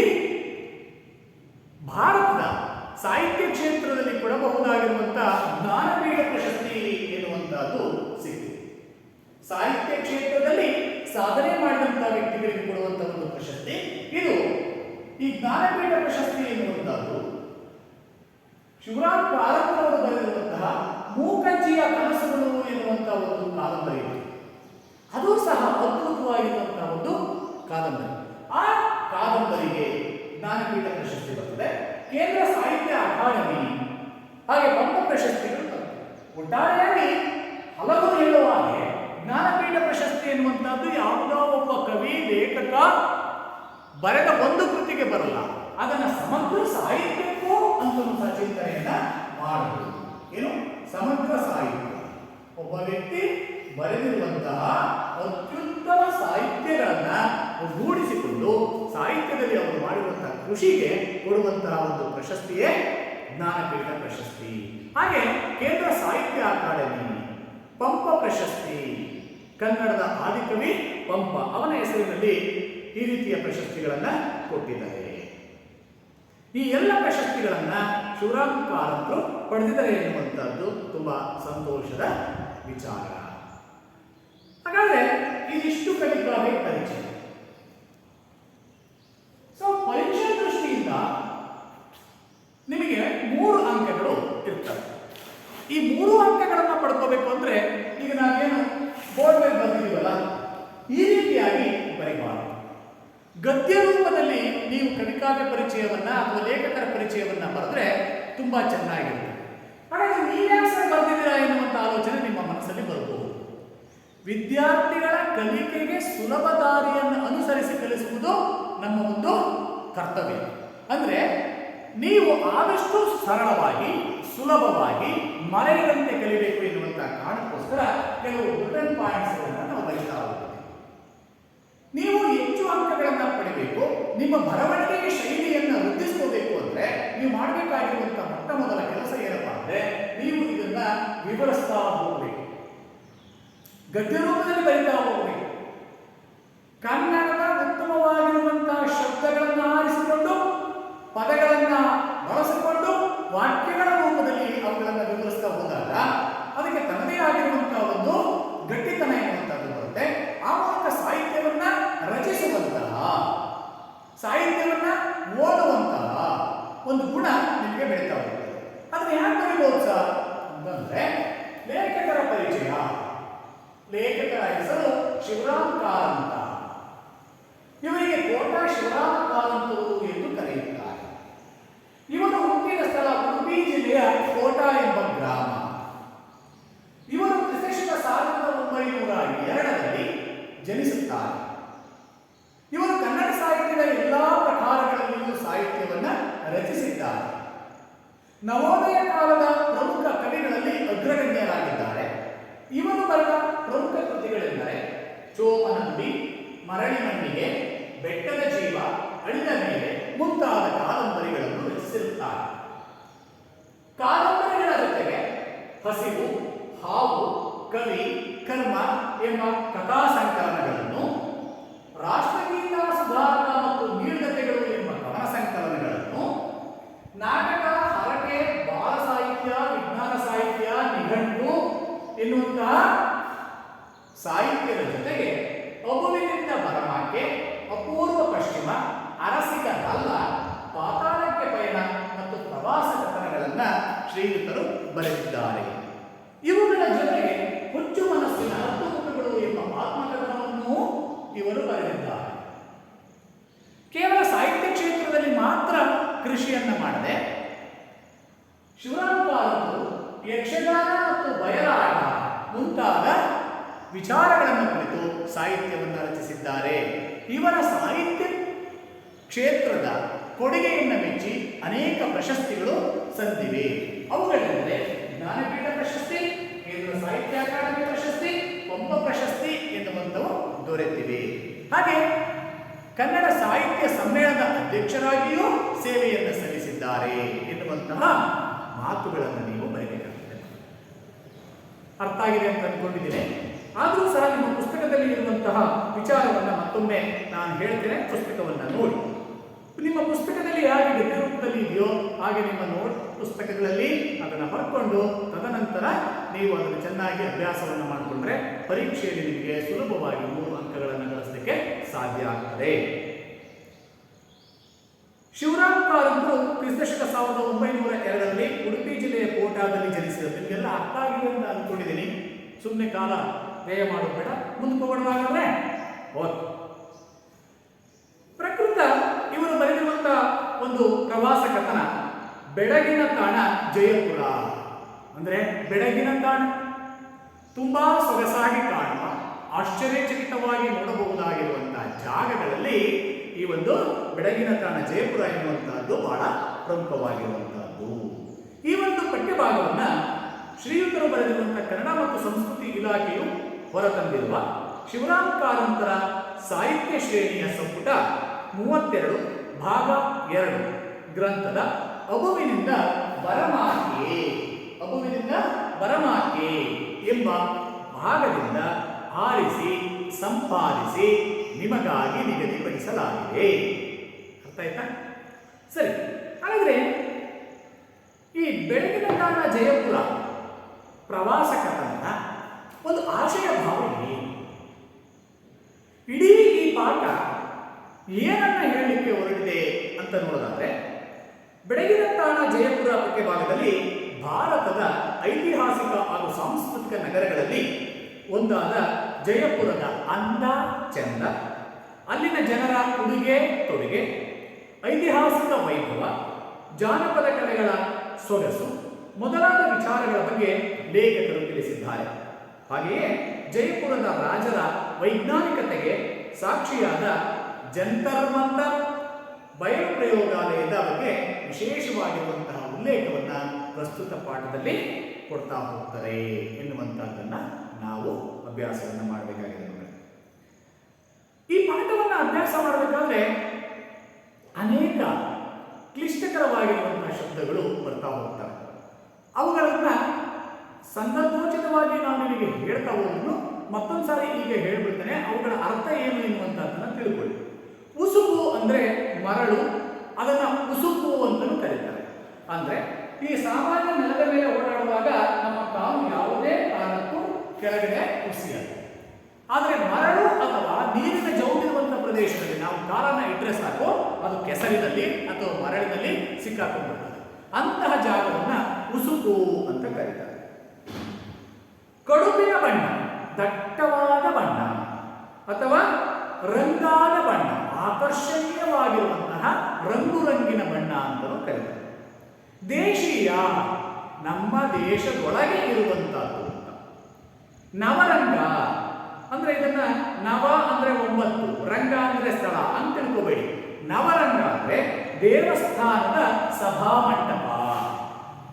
ಭಾರತದ ಸಾಹಿತ್ಯ ಕ್ಷೇತ್ರದಲ್ಲಿ ಕೊಡಬಹುದಾಗಿರುವಂತಹ ಜ್ಞಾನಪೀಠ ಪ್ರಶಸ್ತಿ ಎನ್ನುವಂತಹದ್ದು ಸಿಕ್ಕಿದೆ. ಸಾಹಿತ್ಯ ಕ್ಷೇತ್ರದಲ್ಲಿ ಸಾಧನೆ ಮಾಡಿದಂತಹ ವ್ಯಕ್ತಿಗಳಿಗೆ ಕೊಡುವಂತಹ ಒಂದು ಪ್ರಶಸ್ತಿ ಇದು. ಈ ಜ್ಞಾನಪೀಠ ಪ್ರಶಸ್ತಿ ಎನ್ನುವಂತಹದ್ದು ಶಿವರಾಮ್ ಕಾರಂತರವರು ಬರೆದಿರುವಂತಹ ಮೂಕಜ್ಜಿಯ ಕನಸುಗಳು ಎನ್ನುವಂತಹ ಒಂದು ಕಾದಂಬರಿ ಇದೆ. ಅದು ಸಹ ಅದ್ಭುತವಾಗಿರುವಂತಹ ಒಂದು ಕಾದಂಬರಿ. ಆ ಕಾದಂಬರಿಗೆ ಜ್ಞಾನಪೀಠ ಪ್ರಶಸ್ತಿ ಬರ್ತದೆ. ಕೇಂದ್ರ ಸಾಹಿತ್ಯ ಅಕಾಡೆಮಿ ಹಾಗೆ ಪಂಪ ಪ್ರಶಸ್ತಿಗಳು ಬರ್ತವೆ. ಒಟ್ಟಾರೆಯಾಗಿ ಹಲವು ಹೇಳುವ ಹಾಗೆ ಜ್ಞಾನಪೀಠ ಪ್ರಶಸ್ತಿ ಎನ್ನುವಂತಹದ್ದು ಯಾವುದೋ ಒಬ್ಬ ಕವಿ ಲೇಖಕ ಬರೆದ ಒಂದು ಕೃತಿಗೆ ಬರಲ್ಲ, ಅದನ್ನ ಸಮಗ್ರ ಸಾಹಿತ್ಯಕ್ಕೂ ಅಂತ ಚಿಂತನೆಯನ್ನ ಮಾಡಬಹುದು. ಏನು ಸಮಗ್ರ ಸಾಹಿತ್ಯ, ಒಬ್ಬ ವ್ಯಕ್ತಿ ಬರೆದಿರುವಂತಹ ಅತ್ಯುತ್ತಮ ಸಾಹಿತ್ಯಗಳನ್ನ ಒಗ್ಗೂಡಿಸಿಕೊಂಡು ಸಾಹಿತ್ಯದಲ್ಲಿ ಅವರು ಮಾಡಿರುವಂತಹ ಕೃಷಿಗೆ ಕೊಡುವಂತಹ ಒಂದು ಪ್ರಶಸ್ತಿಯೇ ಜ್ಞಾನಪೀಠ ಪ್ರಶಸ್ತಿ. ಹಾಗೆ ಕೇಂದ್ರ ಸಾಹಿತ್ಯ ಅಕಾಡೆಮಿ ಪಂಪ ಪ್ರಶಸ್ತಿ, ಕನ್ನಡದ ಆದಿಕವಿ ಪಂಪ ಅವನ ಹೆಸರಿನಲ್ಲಿ ಈ ರೀತಿಯ ಪ್ರಶಸ್ತಿಗಳನ್ನ ಕೊಟ್ಟಿದ್ದಾರೆ. ಈ ಎಲ್ಲ ಪ್ರಶಸ್ತಿಗಳನ್ನ ಶಿವರಾಮ್ ಕಾರಂತರು ಪಡೆದಿದ್ದಾರೆ ಎನ್ನುವಂತಹದ್ದು ತುಂಬಾ ಸಂತೋಷದ ವಿಚಾರ. ಹಾಗಾದ್ರೆ ಇದಿಷ್ಟು ಕಲಿಕಾವ್ಯ ಪರಿಚಯ. ಪರೀಕ್ಷೆ ದೃಷ್ಟಿಯಿಂದ ನಿಮಗೆ 3 ಅಂಕಗಳು ಇರ್ತವೆ. ಈ 3 ಅಂಕಗಳನ್ನು ಪಡ್ಕೋಬೇಕು ಅಂದ್ರೆ ಈಗ ನಾವೇನು ಬೋರ್ಡ್ ಮೇಲೆ ಬರ್ತಿದೀವಲ್ಲ, ಈ ರೀತಿಯಾಗಿ ಬರೀಬಾರದು. ಗದ್ಯ ರೂಪದಲ್ಲಿ ನೀವು ಕವಿಕಾವ್ಯ ಪರಿಚಯವನ್ನ ಅಥವಾ ಲೇಖಕರ ಪರಿಚಯವನ್ನ ಬರೆದ್ರೆ ತುಂಬಾ ಚೆನ್ನಾಗಿರುತ್ತೆ. ಹಾಗಾಗಿ ನೀವ್ಯಾಕೆ ಸರ್ ಬರ್ತಿದ್ದೀರಾ ಎನ್ನುವಂತ ಆಲೋಚನೆ ನಿಮ್ಮ ಮನಸ್ಸಲ್ಲಿ ಬರಬಹುದು. ವಿದ್ಯಾರ್ಥಿಗಳ ಕಲಿಕೆಗೆ ಸುಲಭ ದಾರಿಯನ್ನು ಅನುಸರಿಸಿ ಕಲಿಸುವುದು ನಮ್ಮ ಒಂದು ಕರ್ತವ್ಯ. ಅಂದ್ರೆ ನೀವು ಆದಷ್ಟು ಸರಳವಾಗಿ ಸುಲಭವಾಗಿ ಮರೆಯದಂತೆ ಕಲಿಬೇಕು ಎನ್ನುವಂತಹ ಕಾರಣಕ್ಕೋಸ್ಕರ ಕೆಲವು ರಿಟನ್ ಪಾಯಿಂಟ್ಸ್ಗಳನ್ನು ನಾವು ಬರೀತಾ ಹೋಗ್ತೀವಿ. ನೀವು ಹೆಚ್ಚು ಅಂಕಗಳನ್ನು ಪಡಿಬೇಕು, ನಿಮ್ಮ ಬರವಣಿಗೆಯ ಶೈಲಿಯನ್ನು ವೃದ್ಧಿಸ್ಕೋಬೇಕು ಅಂದ್ರೆ ನೀವು ಮಾಡಬೇಕಾಗಿರುವಂತಹ ಮೊಟ್ಟ ಮೊದಲ ಕೆಲಸ ಏನಪ್ಪಾ ಅಂದ್ರೆ ನೀವು ಇದನ್ನ ವಿವರಿಸ್ತಾ ಹೋಗಬೇಕು, ಗದ್ಯ ರೂಪದಲ್ಲಿ ಬರೀತಾ ಹೋಗಬೇಕು. ಕನ್ನಡದ ಉತ್ತಮವಾಗಿರುವಂತಹ ಶಬ್ದಗಳನ್ನು ಆರಿಸಿಕೊಂಡು ಪದಗಳನ್ನ ಬಳಸಿಕೊಂಡು ವಾಕ್ಯಗಳ ರೂಪದಲ್ಲಿ ಅವುಗಳನ್ನು ವಿವರಿಸ್ತಾ ಹೋದಾಗ ಅದಕ್ಕೆ ತನ್ನದೇ ಆಗಿರುವಂತಹ ಒಂದು ಗಟ್ಟಿತನ ಎನ್ನುವಂತಹದ್ದು ಬರುತ್ತೆ. ಆ ಮೂಲಕ ಸಾಹಿತ್ಯವನ್ನ ರಚಿಸುವಂತಹ, ಸಾಹಿತ್ಯವನ್ನ ಓದುವಂತಹ ಒಂದು ಗುಣ ನಿಮಗೆ ಬೆಳೀತಾ ಹೋಗುತ್ತೆ. ಅದನ್ನ ಯಾಕೆ ಬರೀಬಹುದು ಸರ್ ಅಂತಂದ್ರೆ ಲೇಖಕರ ಪರಿಚಯ. ಲೇಖಕರ ಹೆಸರು ಶಿವರಾಮ್ ಕಾರಂತ. ಇವರಿಗೆ ಕೋಟಾ ಶಿವರಾಮ ಕಾರಂತರು ಎಂದು ಕರೆಯುತ್ತಾರೆ. ಇವರು ಹುಟ್ಟಿದ ಸ್ಥಳ ಉಡುಪಿ ಜಿಲ್ಲೆಯ ಕೋಟಾ ಎಂಬ ಗ್ರಾಮ. ಇವರು ಕ್ರಿಸ್ತಶಕ 1902ರಲ್ಲಿ ಜನಿಸುತ್ತಾರೆ. ಇವರು ಕನ್ನಡ ಸಾಹಿತ್ಯದ ಎಲ್ಲಾ ಪ್ರಕಾರಗಳಲ್ಲಿಯೂ ಸಾಹಿತ್ಯವನ್ನ ರಚಿಸಿದ್ದಾರೆ. ನವೋದಯ ಕಾಲದ ಪ್ರಮುಖ ಕವಿಗಳಲ್ಲಿ ಅಗ್ರಗಣ್ಯರಾಗಿದ್ದಾರೆ. ಇವರು ಬರೆದ ಪ್ರಮುಖ ಕೃತಿಗಳೆಂದರೆ ಚೋಮನ ನುಡಿ, ಮರಳಿ ಮಣ್ಣಿಗೆ, ಬೆಟ್ಟದ ಜೀವ, ಅಳಿದ ಮೇಲೆ ಮುಂತಾದ ಕಾದಂಬರಿಗಳನ್ನು ರಚಿಸಿರುತ್ತಾರೆ. ಕಾದಂಬರಿಗಳ ಜೊತೆಗೆ ಹಸಿವು, ಹಾವು, ಕವಿ, ಕರ್ಮ ಎಂಬ ಕಥಾ ಸಂಕಲನಗಳನ್ನು, ರಾಷ್ಟ್ರಗೀತ ಸುಧಾರಕ ಮತ್ತು ನೀಳ್ಗತೆಗಳು ಎಂಬ ಕವನ ಸಂಕಲನಗಳನ್ನು, ನಾಟಕ, ಹರಟೆ, ಬಾಲ ಸಾಹಿತ್ಯ, ವಿಜ್ಞಾನ ಸಾಹಿತ್ಯ, ನಿಘಂಟು ಎನ್ನುವಂತಹ ಸಾಹಿತ್ಯದ ಜೊತೆಗೆ ಅಬುವಿನಿಂದ ಬರಮಾಕೆ, ಅಪೂರ್ವ ಪಶ್ಚಿಮ, ಅರಸಿಕ ಅಲ್ಲ, ಪಾತಾಳಕ್ಕೆ ಪಯಣ ಮತ್ತು ಪ್ರವಾಸ ಕಥನಗಳನ್ನ ಶ್ರೀಯುತರು ಬರೆದಿದ್ದಾರೆ. ಇವುಗಳ ಜೊತೆಗೆ ಹುಚ್ಚು ಮನಸ್ಸಿನ 10 ಮುಖಗಳು ಎಂಬ ಆತ್ಮಕಥನವನ್ನು ಇವರು ಬರೆದಿದ್ದಾರೆ. ಕೇವಲ ಸಾಹಿತ್ಯ ಕ್ಷೇತ್ರದಲ್ಲಿ ಮಾತ್ರ ಕೃಷಿಯನ್ನ ಮಾಡದೆ ಶಿವರಾಮ್ ಕಾರಂತರು ಯಕ್ಷಗಾನ ಮತ್ತು ಬಯಲಾಟ ಮುಂತಾದ ವಿಚಾರಗಳನ್ನು ಕುರಿತು ಸಾಹಿತ್ಯವನ್ನು ರಚಿಸಿದ್ದಾರೆ. ಇವರ ಸಾಹಿತ್ಯ ಕ್ಷೇತ್ರದ ಕೊಡುಗೆಯನ್ನು ಮೆಚ್ಚಿ ಅನೇಕ ಪ್ರಶಸ್ತಿಗಳು ಸಂದಿವೆ. ಅವುಗಳೆಂದರೆ ಜ್ಞಾನಪೀಠ ಪ್ರಶಸ್ತಿ, ಕೇಂದ್ರ ಸಾಹಿತ್ಯ ಅಕಾಡೆಮಿ ಪ್ರಶಸ್ತಿ, ಪಂಪ ಪ್ರಶಸ್ತಿ ಎನ್ನುವಂಥವು ದೊರೆತಿವೆ. ಹಾಗೆ ಕನ್ನಡ ಸಾಹಿತ್ಯ ಸಮ್ಮೇಳನದ ಅಧ್ಯಕ್ಷರಾಗಿಯೂ ಸೇವೆಯನ್ನು ಸಲ್ಲಿಸಿದ್ದಾರೆ ಎನ್ನುವಂತಹ ಮಾತುಗಳನ್ನು ನೀವು ಬರೆಯಬೇಕಾಗಿದೆ. ಅರ್ಥ ಆಗಿದೆ ಅಂತ ಅಂದ್ಕೊಂಡಿದ್ದೀನಿ. ಆದರೂ ಸಹ ನಿಮ್ಮ ಪುಸ್ತಕದಲ್ಲಿ ಇರುವಂತಹ ವಿಚಾರವನ್ನು ಮತ್ತೊಮ್ಮೆ ನಾನು ಹೇಳ್ತೇನೆ. ಪುಸ್ತಕವನ್ನು ನೋಡಿ. ನಿಮ್ಮ ಪುಸ್ತಕದಲ್ಲಿ ಹೇಗೆ ಗದ್ಯ ರೂಪದಲ್ಲಿ ಇದೆಯೋ ಹಾಗೆ ನಿಮ್ಮ ನೋಟ್ ಪುಸ್ತಕಗಳಲ್ಲಿ ಅದನ್ನು ಬರ್ಕೊಂಡು ತದನಂತರ ನೀವು ಅದನ್ನು ಚೆನ್ನಾಗಿ ಅಭ್ಯಾಸವನ್ನು ಮಾಡಿಕೊಂಡ್ರೆ ಪರೀಕ್ಷೆಯಲ್ಲಿ ನಿಮಗೆ ಸುಲಭವಾಗಿ 3 ಅಂಕಗಳನ್ನು ಗಳಿಸಲಿಕ್ಕೆ ಸಾಧ್ಯ ಆಗ್ತದೆ. ಶಿವರಾಮ್ ಕಾರಂತರು ಕ್ರಿಸ್ತಶಕ 1902ರಲ್ಲಿ ಉಡುಪಿ ಜಿಲ್ಲೆಯ ಕೋಟಾದಲ್ಲಿ ಜನಿಸಿದರು. ನಿಮಗೆಲ್ಲ ಅರ್ಥ ಆಗಿದೆ ಅಂತ ಅಂದ್ಕೊಂಡಿದ್ದೀನಿ. ಸುಮ್ಮನೆ ಕಾಲ ವ್ಯಯ ಮಾಡೋದು ಬೇಡ, ಮುಂದಕ್ಕೆ ಹೋಗೋಣವಾಗಂದ್ರೆ ಓಕೆ. ಪ್ರಕೃತ ಇವರು ಬರೆದಿರುವಂತಹ ಒಂದು ಪ್ರವಾಸ ಕಥನ ಬೆಳಗಿನ ತಾಣ ಜಯಪುರ. ಅಂದ್ರೆ ಬೆಳಗಿನ ತಾಣ ತುಂಬಾ ಸೊಗಸಾಗಿ ಕಾಣುವ, ಆಶ್ಚರ್ಯಚಕಿತವಾಗಿ ನೋಡಬಹುದಾಗಿರುವಂತಹ ಜಾಗಗಳಲ್ಲಿ ಈ ಒಂದು ಬೆಳಗಿನ ತಾಣ ಜಯಪುರ ಎನ್ನುವಂತಹದ್ದು ಬಹಳ ಪ್ರಮುಖವಾಗಿರುವಂತಹದ್ದು. ಈ ಒಂದು ಪಠ್ಯಭಾಗವನ್ನ ಶ್ರೀಯುತರು ಬರೆದಿರುವಂತಹ ಕನ್ನಡ ಮತ್ತು ಸಂಸ್ಕೃತಿ ಇಲಾಖೆಯು ಹೊರತಂದಿರುವ ಶಿವರಾಮ್ ಕಾರಂತರ ಸಾಹಿತ್ಯ ಶ್ರೇಣಿಯ ಸಂಪುಟ 32 ಭಾಗ 2 ಗ್ರಂಥದ ಅಬುವಿನಿಂದ ಬರಮಾಕೆ ಎಂಬ ಭಾಗದಿಂದ ಆರಿಸಿ ಸಂಪಾದಿಸಿ ನಿಮಗಾಗಿ ನಿಗದಿಪಡಿಸಲಾಗಿದೆ. ಅರ್ಥ ಆಯ್ತಾ? ಸರಿ, ಹಾಗಾದ್ರೆ ಈ ಬೆಳಗಿನ ತಾಣ ಜಯಪುರ ಪ್ರವಾಸ ಕಥನದ ಒಂದು ಆಶಯ ಭಾವ ಏನು? ಇಡೀ ಈ ಪಾಠ ಏನನ್ನ ಹೇಳಲಿಕ್ಕೆ ಹೊರಟಿದೆ ಅಂತ ನೋಡೋದಾದ್ರೆ, ಬೆಳಗಿನ ತಾಣ ಜಯಪುರ ಪಠ್ಯಭಾಗದಲ್ಲಿ ಭಾರತದ ಐತಿಹಾಸಿಕ ಹಾಗೂ ಸಾಂಸ್ಕೃತಿಕ ನಗರಗಳಲ್ಲಿ ಒಂದಾದ ಜಯಪುರದ ಅಂದ ಚಂದ, ಅಲ್ಲಿನ ಜನರ ಉಡುಗೆ ತೊಡುಗೆ, ಐತಿಹಾಸಿಕ ವೈಭವ, ಜಾನಪದ ಕಲೆಗಳ ಸೊಗಸು ಮೊದಲಾದ ವಿಚಾರಗಳ ಬಗ್ಗೆ ಲೇಖಕರು ತಿಳಿಸಿದ್ದಾರೆ. ಹಾಗೆಯೇ ಜಯಪುರದ ರಾಜರ ವೈಜ್ಞಾನಿಕತೆಗೆ ಸಾಕ್ಷಿಯಾದ ಜಂತರ್ ಮಂತರ್ ಬಯಲು ಪ್ರಯೋಗಾಲಯದ ಬಗ್ಗೆ ವಿಶೇಷವಾಗಿರುವಂತಹ ಉಲ್ಲೇಖವನ್ನು ಪ್ರಸ್ತುತ ಪಾಠದಲ್ಲಿ ಕೊಡ್ತಾ ಹೋಗ್ತಾರೆ ಎನ್ನುವಂತಹದ್ದನ್ನು ನಾವು ಅಭ್ಯಾಸವನ್ನು ಮಾಡಬೇಕಾಗಿದೆ. ಈ ಪಾಠವನ್ನು ಅಭ್ಯಾಸ ಮಾಡಬೇಕಾದ್ರೆ ಅನೇಕ ಕ್ಲಿಷ್ಟಕರವಾಗಿರುವಂತಹ ಶಬ್ದಗಳು ಬರ್ತಾ ಹೋಗ್ತವೆ. ಅವುಗಳನ್ನು ಸಂದರ್ಭೋಚಿತವಾಗಿ ನಾವು ನಿಮಗೆ ಹೇಳ್ತಾ ಹೋದ್ರು ಮತ್ತೊಂದು ಸಾರಿ ಈಗ ಹೇಳ್ಬಿಡ್ತೇನೆ. ಅವುಗಳ ಅರ್ಥ ಏನು ಎನ್ನುವಂತಹದ್ದನ್ನು ತಿಳ್ಕೊಳ್ಳಿ. ಉಸುಕು ಅಂದ್ರೆ ಮರಳು, ಅದನ್ನ ಉಸುಕು ಅಂತಲೂ ಕರೀತಾರೆ. ಅಂದ್ರೆ ಈ ಸಾಮಾನ್ಯ ನೆಲದ ಮೇಲೆ ಓಡಾಡುವಾಗ ನಮ್ಮ ಕಾಲು ಯಾವುದೇ ಕಾರಣಕ್ಕೂ ಕೆಳಗಡೆ ಕುಸಿಯಲ್ಲ. ಆದರೆ ಮರಳು ಅಥವಾ ನೀರಿನ ಜೌಡಿರುವಂತಹ ಪ್ರದೇಶದಲ್ಲಿ ನಾವು ಕಾಲನ್ನ ಇಟ್ಟರೆ ಸಾಕು, ಅದು ಕೆಸರಿನಲ್ಲಿ ಅಥವಾ ಮರಳಿನಲ್ಲಿ ಸಿಕ್ಕಾಕೊಂಡ್ಬಿಡ್ತದೆ. ಅಂತಹ ಜಾಗವನ್ನ ಉಸುಕು ಅಂತ ಕರೀತಾರೆ. ಕಡುಬಿನ ಬಣ್ಣ, ದಟ್ಟವಾದ ಬಣ್ಣ ಅಥವಾ ರಂಗಾದ ಬಣ್ಣ, ಆಕರ್ಷಣೀಯವಾಗಿರುವಂತಹ ರಂಗುರಂಗಿನ ಬಣ್ಣ ಅಂತಲೂ ಕರೀತಾರೆ. ದೇಶೀಯ, ನಮ್ಮ ದೇಶದೊಳಗೆ ಇರುವಂತಹದ್ದು. ನವರಂಗ ಅಂದ್ರೆ ಇದನ್ನ ನವ ಅಂದ್ರೆ 9, ರಂಗ ಅಂದ್ರೆ ಸ್ಥಳ ಅಂತ ತಿಳ್ಕೋಬೇಡಿ. ನವರಂಗ ಅಂದ್ರೆ ದೇವಸ್ಥಾನದ ಸಭಾಮಂಟಪ.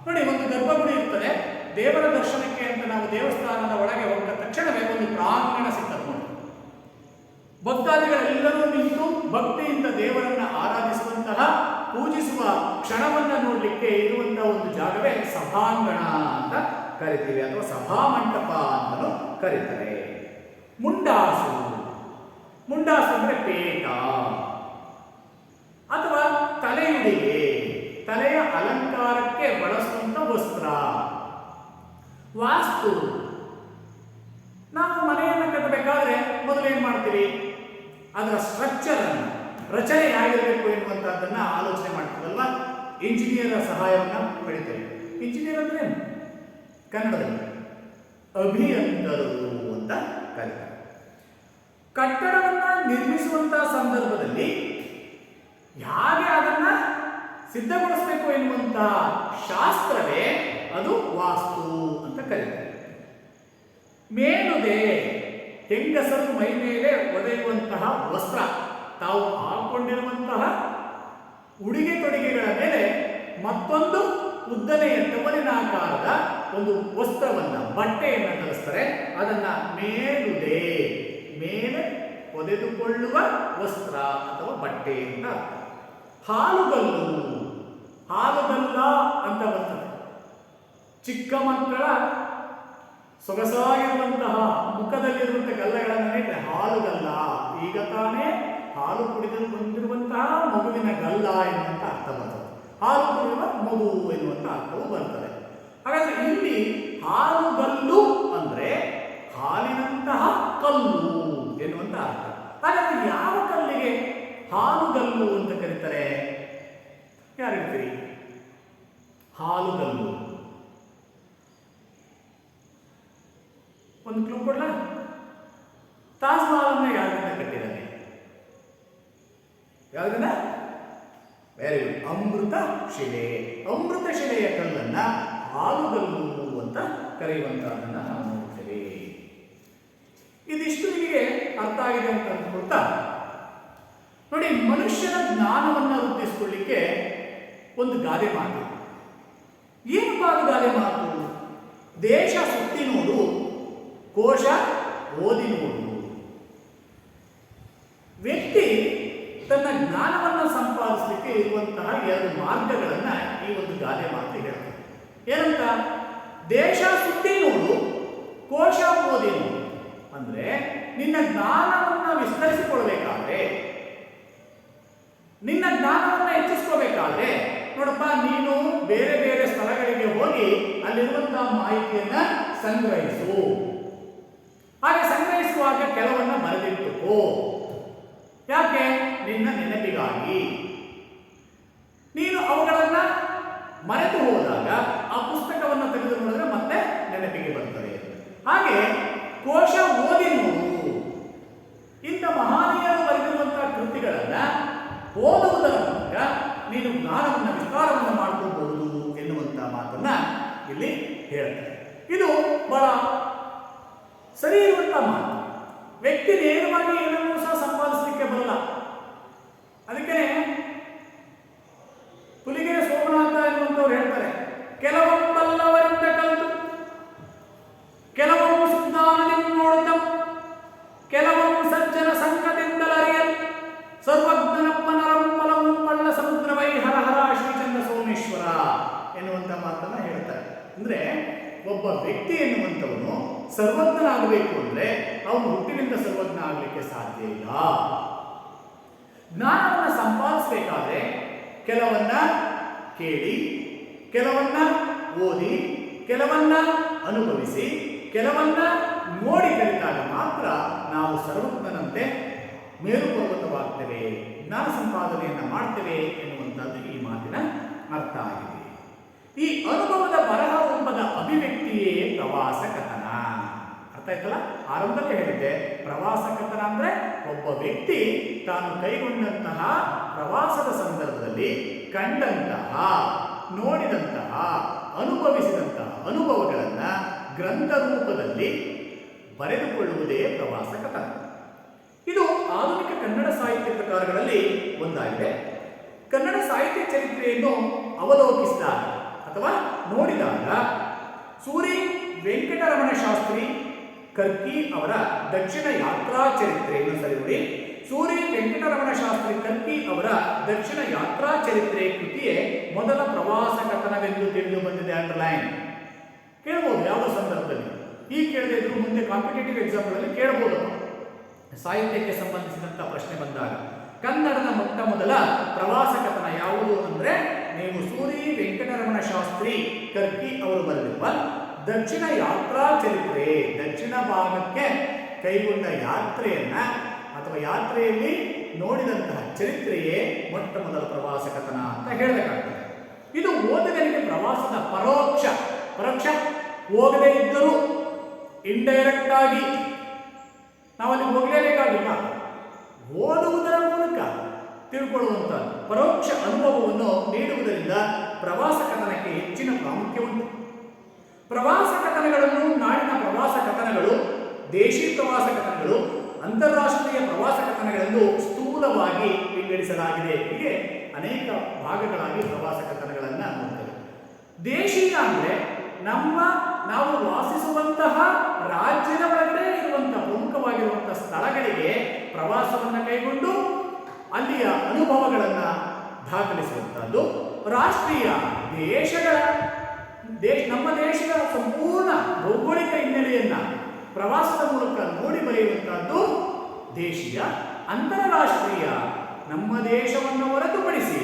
ನೋಡಿ, ಒಂದು ಗರ್ಭಗುಡಿ ಇರ್ತದೆ, ದೇವರ ದರ್ಶನಕ್ಕೆ ಅಂತ ನಾವು ದೇವಸ್ಥಾನದ ಒಳಗೆ ಹೋದ ತಕ್ಷಣವೇ ಒಂದು ಪ್ರಾಂಗಣ ಸಿಗ್ತದೆ ನೋಡಿ. ಭಕ್ತಾದಿಗಳೆಲ್ಲರೂ ನಿಂತು ಭಕ್ತಿಯಿಂದ ದೇವರನ್ನ ಆರಾಧಿಸುವಂತಹ, ಪೂಜಿಸುವ ಕ್ಷಣವನ್ನ ನೋಡ್ಲಿಕ್ಕೆ ಇರುವಂತಹ ಒಂದು ಜಾಗವೇ ಸಭಾಂಗಣ ಅಂತ ಕರಿತೀವಿ, ಅಥವಾ ಸಭಾಮಂಟಪ ಅಂತಲೂ ಕರೀತಾರೆ. ಮುಂಡಾಸು, ಮುಂಡಾಸು ಅಂದ್ರೆ ಪೇಟ ಅಥವಾ ತಲೆಯುಡಿಗೆ, ತಲೆಯ ಅಲಂಕಾರಕ್ಕೆ ಬಳಸುವಂತ ವಸ್ತ್ರ. ವಾಸ್ತು, ನಾವು ಮನೆಯನ್ನು ಕಟ್ಟಬೇಕಾದ್ರೆ ಮೊದಲು ಏನ್ ಮಾಡ್ತೀವಿ, ಅದರ ಸ್ಟ್ರಕ್ಚರ್ ಅನ್ನು, ರಚನೆ ಹೇಗಿರಬೇಕು ಎನ್ನುವಂತಹದ್ದನ್ನ ಆಲೋಚನೆ ಮಾಡ್ತೀವಲ್ವಾ. ಇಂಜಿನಿಯರ್ ಸಹಾಯವನ್ನ ಪಡಿತೇವೆ. ಇಂಜಿನಿಯರ್ ಅಂದ್ರೆ ಕನ್ನಡದಲ್ಲಿ ಅಭಿಯಂತರು ಅಂತ ಕರೀತಾರೆ. ಕಟ್ಟಡವನ್ನ ನಿರ್ಮಿಸುವಂತಹ ಸಂದರ್ಭದಲ್ಲಿ ಹೇಗೆ ಅದನ್ನ ಸಿದ್ಧಗೊಳಿಸಬೇಕು ಎನ್ನುವಂತಹ ಶಾಸ್ತ್ರವೇ ಅದು ವಾಸ್ತು ಅಂತ ಕರೀತಾರೆ. ಮೇಲುದೆ, ಹೆಂಗಸರು ಮೈ ಮೇಲೆ ಒದೆಯುವಂತಹ ವಸ್ತ್ರ, ತಾವು ಹಾಕೊಂಡಿರುವಂತಹ ಉಡುಗೆ ತೊಡುಗೆಗಳ ಮೇಲೆ ಮತ್ತೊಂದು ಉದ್ದನೆಯ ಟವಲಿನಾಕಾರದ ಒಂದು ವಸ್ತ್ರವನ್ನ ಬಟ್ಟೆಯನ್ನು ಧರಿಸ್ತಾರೆ. ಅದನ್ನ ಮೇಲುಡೆ, ಮೇಲೆ ಒದೆದುಕೊಳ್ಳುವ ವಸ್ತ್ರ ಅಥವಾ ಬಟ್ಟೆ ಅಂತ. ಹಾಲುಗಲ್ಲು, ಹಾಲುಗಲ್ಲ ಅಂತ ಬರ್ತದೆ. ಚಿಕ್ಕ ಮಕ್ಕಳ ಸೊಗಸಾಗಿರುವಂತಹ ಮುಖದಲ್ಲಿರುವಂತಹ ಗಲ್ಲಗಳನ್ನು ನೆಟ್ಟರೆ ಹಾಲುಗಲ್ಲ. ಈಗ ತಾನೇ ಹಾಲು ಕುಡಿದು ಬಂದಿರುವಂತಹ ಮಗುವಿನ ಗಲ್ಲ ಎನ್ನುವಂತ ಅರ್ಥ ಬರ್ತದೆ. ಹಾಲು ಕುಡಿಯುವ ಮಗು ಎನ್ನುವಂತ ಅರ್ಥವು ಬರ್ತದೆ. ಹಾಗಾದ್ರೆ ಇಲ್ಲಿ ಹಾಲುಗಲ್ಲು ಅಂದ್ರೆ ಹಾಲಿನಂತಹ ಕಲ್ಲು ಎನ್ನುವಂತ ಅರ್ಥ. ಹಾಗಾದ್ರೆ ಯಾವ ಕಲ್ಲಿಗೆ ಹಾಲುಗಲ್ಲು ಅಂತ ಕರೀತಾರೆ? ಯಾರು ಹೇಳ್ತೀರಿ? ಹಾಲುಗಲ್ಲು ಒಂದು ಕ್ಲೂ ಕೊಡ್ಲ? ತಾಜ್ ಮಹಲ್ ಯಾರಿಂದ ಕಟ್ಟಿದ್ದಾನೆ? ಯಾವ್ದನ್ನ? ವೆರಿ ಗುಡ್, ಅಮೃತ ಶಿಲೆ. ಅಮೃತ ಶಿಲೆಯ ಕಲ್ಲನ್ನ ಹಾಲುಗಲ್ಲು ಅಂತ ಕರೆಯುವಂತಹದನ್ನ ನಾವು ನೋಡ್ತೇವೆ. ಇದಿಷ್ಟು ನಿಮಗೆ ಅರ್ಥ ಆಗಿದೆ ಅಂತ ಅಂದ್ಕೊಳ್ತಾ ನೋಡಿ, ಮನುಷ್ಯನ ಜ್ಞಾನವನ್ನ ವೃದ್ಧಿಸಿಕೊಳ್ಳಿಕ್ಕೆ ಒಂದು ಗಾದೆ ಮಾತು. ಏನಪ್ಪ ಅದು ಗಾದೆ ಮಾತು? ದೇಶ ಸುತ್ತಿ ನೋಡು, ಕೋಶ ಓದಿ ನೋಡು. ವ್ಯಕ್ತಿ ತನ್ನ ಜ್ಞಾನವನ್ನು ಸಂಪಾದಿಸಲಿಕ್ಕೆ ಇರುವಂತಹ ಎರಡು ಮಾರ್ಗಗಳನ್ನ ಈ ಒಂದು ಗಾದೆ ಮಾತು ಹೇಳ್ತದೆ. ಏನಂತ? ದೇಶ ಸುತ್ತಿ ನೋಡು, ಕೋಶ ಓದಿ ನೋಡು. ಅಂದ್ರೆ ನಿನ್ನ ಜ್ಞಾನವನ್ನ ವಿಸ್ತರಿಸಿಕೊಳ್ಬೇಕಾದ್ರೆ, ನಿನ್ನ ಜ್ಞಾನವನ್ನ ಹೆಚ್ಚಿಸ್ಕೋಬೇಕಾದ್ರೆ ನೋಡಪ್ಪ, ನೀನು ಬೇರೆ ಬೇರೆ ಸ್ಥಳಗಳಿಗೆ ಹೋಗಿ ಅಲ್ಲಿರುವಂತಹ ಮಾಹಿತಿಯನ್ನ ಸಂಗ್ರಹಿಸು. ಹಾಗೆ ಸಂಗ್ರಹಿಸುವಾಗ ಕೆಲವನ್ನ ಬರೆದಿಟ್ಟುಕೋ. ಯಾಕೆ? ನಿನ್ನ ನೆನಪಿಗಾಗಿ. ನೀನು ಅವುಗಳನ್ನ ಮರೆತು ಹೋದಾಗ ಆ ಪುಸ್ತಕವನ್ನು ತೆಗೆದು ನೋಡಿದ್ರೆ ಮತ್ತೆ ನೆನಪಿಗೆ ಬರ್ತದೆ. ಹಾಗೆ ಕೋಶ ಓದಿ ನೋಡು. ಇಂಥ ಮಹನೀಯರು ಬರೆದಿರುವಂತಹ ಕೃತಿಗಳನ್ನ ಓದುವುದರ ಮೂಲಕ ನೀನು ಜ್ಞಾನವನ್ನು ವಿಸ್ತಾರವನ್ನು ಮಾಡ್ಕೋಬಹುದು ಎನ್ನುವಂತಹ ಮಾತನ್ನ ಇಲ್ಲಿ ಹೇಳ್ತಾರೆ. ಇದು ಬಹಳ ಸರಿ ಇರುವಂತಹ ಮಾತು. ವ್ಯಕ್ತಿ ನೇರವಾಗಿ ಏನನ್ನೂ ಸಹ ಸಂಪಾದಿಸಲಿಕ್ಕೆ ಬರಲ್ಲ. ಅದಕ್ಕೆ ಪುಲಿಗೆರೆ ಸೋಮನಾಥ ಎನ್ನುವಂಥವ್ರು ಹೇಳ್ತಾರೆ, ಕೆಲವೊಬ್ಬಲ್ಲವರಿಂದ ಕಲಿತು, ಕೆಲವೊಂದು ಸುಜ್ಞಾನದಿಂದ ನೋಡುತ್ತ, ಕೆಲವೊಂದು ಸಜ್ಜನ ಸಂಘದಿಂದಲರಿಯಲು, ಸರ್ವಜ್ಞನಪ್ಪ ನರಂಪಲವು ಪಳ್ಳ ಸಮುದ್ರವೈ ಹರ ಹರ ಶ್ರೀಚಂದ್ರ ಸೋಮೇಶ್ವರ ಎನ್ನುವಂಥ ಮಾತನ್ನ ಹೇಳ್ತಾರೆ. ಅಂದ್ರೆ ಒಬ್ಬ ವ್ಯಕ್ತಿ ಎನ್ನುವಂಥವನು ಸರ್ವಜ್ಞನಾಗಬೇಕು ಅಂದ್ರೆ ಅವನು ಹುಟ್ಟಿನಿಂದ ಸರ್ವಜ್ಞ ಆಗಲಿಕ್ಕೆ ಸಾಧ್ಯ ಇಲ್ಲ. ಜ್ಞಾನವನ್ನು ಸಂಪಾದಿಸಬೇಕಾದ್ರೆ ಕೆಲವನ್ನ ಕೇಳಿ, ಕೆಲವನ್ನ ಓದಿ, ಕೆಲವನ್ನ ಅನುಭವಿಸಿ, ಕೆಲವನ್ನ ನೋಡಿ ಕಲಿತಾಗ ಮಾತ್ರ ನಾವು ಸರ್ವಜ್ಞನಂತೆ ಮೇರು ಪರ್ವತವಾಗ್ತೇವೆ, ಜ್ಞಾನ ಸಂಪಾದನೆಯನ್ನ ಮಾಡ್ತೇವೆ ಎನ್ನುವಂಥದ್ದು ಈ ಮಾತಿನ ಅರ್ಥ ಆಗಿದೆ. ಈ ಅನುಭವದ ಬರಹ ರೂಪದ ಅಭಿವ್ಯಕ್ತಿಯೇ ಪ್ರವಾಸ ಕಥನ. ಅರ್ಥ ಆಯ್ತಲ್ಲ? ಆರಂಭದಲ್ಲಿ ಹೇಳಿದ್ದೆ, ಪ್ರವಾಸ ಕಥನ ಅಂದ್ರೆ ಒಬ್ಬ ವ್ಯಕ್ತಿ ತಾನು ಕೈಗೊಂಡಂತಹ ಪ್ರವಾಸದ ಸಂದರ್ಭದಲ್ಲಿ ಕಂಡಂತಹ, ನೋಡಿದಂತಹ, ಅನುಭವಿಸಿದಂತಹ ಅನುಭವಗಳನ್ನ ಗ್ರಂಥ ರೂಪದಲ್ಲಿ ಬರೆದುಕೊಳ್ಳುವುದೇ ಪ್ರವಾಸ ಕಥನ. ಇದು ಆಧುನಿಕ ಕನ್ನಡ ಸಾಹಿತ್ಯ ಪ್ರಕಾರಗಳಲ್ಲಿ ಒಂದಾಗಿದೆ. ಕನ್ನಡ ಸಾಹಿತ್ಯ ಚರಿತ್ರೆಯನ್ನು ಅವಲೋಕಿಸಿದಾಗ ಅಥವಾ ನೋಡಿದಾಗ ಸೂರಿ ವೆಂಕಟರಮಣ ಶಾಸ್ತ್ರಿ ಕರ್ಕಿ ಅವರ ದಕ್ಷಿಣ ಯಾತ್ರಾ ಚರಿತ್ರೆಯನ್ನು ಸರಿ ನೋಡಿ. ಸೂರಿ ವೆಂಕಟರಮಣ ಶಾಸ್ತ್ರಿ ಕರ್ಕಿ ಅವರ ದಕ್ಷಿಣ ಯಾತ್ರಾ ಚರಿತ್ರೆ ಕೃತಿಯೇ ಮೊದಲ ಪ್ರವಾಸ ಕಥನವೆಂದು ತಿಳಿದು ಬಂದಿದೆ. ಅಂಡರ್ಲೈನ್ ಕೇಳಬಹುದು ಯಾವ ಸಂದರ್ಭದಲ್ಲಿ. ಈ ಕೇಳದೆ ಇದ್ರು ಮುಂದೆ ಕಾಂಪಿಟೇಟಿವ್ ಎಕ್ಸಾಮ್ಗಳಲ್ಲಿ ಕೇಳಬಹುದು. ಸಾಹಿತ್ಯಕ್ಕೆ ಸಂಬಂಧಿಸಿದಂತ ಪ್ರಶ್ನೆ ಬಂದಾಗ ಕನ್ನಡದ ಮೊಟ್ಟ ಮೊದಲ ಪ್ರವಾಸ ಕಥನ ಯಾವುದು ಅಂದ್ರೆ ನೀವು ಸೂರಿ ವೆಂಕಟರಮಣ ಶಾಸ್ತ್ರಿ ಕರ್ಕಿ ಅವರು ಬರೆದಿರುವ ದಕ್ಷಿಣ ಯಾತ್ರಾ ಚರಿತ್ರೆ, ದಕ್ಷಿಣ ಭಾಗಕ್ಕೆ ಕೈಗೊಂಡ ಯಾತ್ರೆಯನ್ನ ಅಥವಾ ಯಾತ್ರೆಯಲ್ಲಿ ನೋಡಿದಂತಹ ಚರಿತ್ರೆಯೇ ಮೊಟ್ಟ ಮೊದಲ ಪ್ರವಾಸ ಕಥನ ಅಂತ ಹೇಳಬೇಕಾಗ್ತದೆ. ಇದು ಓದುಗರಿಗೆ ಪ್ರವಾಸದ ಪರೋಕ್ಷ ಹೋಗದೇ ಇದ್ದರೂ ಇಂಡೈರೆಕ್ಟ್ ಆಗಿ ನಾವಲ್ಲಿ ಹೋಗಲೇಬೇಕಾಗಿಲ್ಲ, ಓದುವುದರ ಮೂಲಕ ತಿಳ್ಕೊಳ್ಳುವಂತ ಪರೋಕ್ಷ ಅನುಭವವನ್ನು ನೀಡುವುದರಿಂದ ಪ್ರವಾಸ ಕಥನಕ್ಕೆ ಹೆಚ್ಚಿನ ಪ್ರಾಮುಖ್ಯ ಉಂಟು. ಪ್ರವಾಸ ಕಥನಗಳನ್ನು ನಾಡಿನ ಪ್ರವಾಸ ಕಥನಗಳು, ದೇಶಿ ಪ್ರವಾಸ ಕಥನಗಳು, ಅಂತಾರಾಷ್ಟ್ರೀಯ ಪ್ರವಾಸ ಕಥನಗಳೆಂದು ಸ್ಥೂಲವಾಗಿ ವಿಂಗಡಿಸಲಾಗಿದೆ. ಹೀಗೆ ಅನೇಕ ಭಾಗಗಳಾಗಿ ಪ್ರವಾಸ ಕಥನಗಳನ್ನು ನೋಡ್ತೇವೆ. ದೇಶೀಯ ಅಂದ್ರೆ ನಾವು ವಾಸಿಸುವಂತಹ ರಾಜ್ಯದ ಒಳಗಡೆ ಇರುವಂತಹ ಪ್ರಮುಖವಾಗಿರುವಂತಹ ಸ್ಥಳಗಳಿಗೆ ಪ್ರವಾಸವನ್ನು ಕೈಗೊಂಡು ಅಲ್ಲಿಯ ಅನುಭವಗಳನ್ನ ದಾಖಲಿಸುವಂತಹದ್ದು. ರಾಷ್ಟ್ರೀಯ ನಮ್ಮ ದೇಶದ ಸಂಪೂರ್ಣ ಭೌಗೋಳಿಕ ಹಿನ್ನೆಲೆಯನ್ನ ಪ್ರವಾಸದ ಮೂಲಕ ನೋಡಿ ಬರೆಯುವಂತಹದ್ದು ದೇಶೀಯ. ಅಂತಾರಾಷ್ಟ್ರೀಯ ನಮ್ಮ ದೇಶವನ್ನು ಹೊರತುಪಡಿಸಿ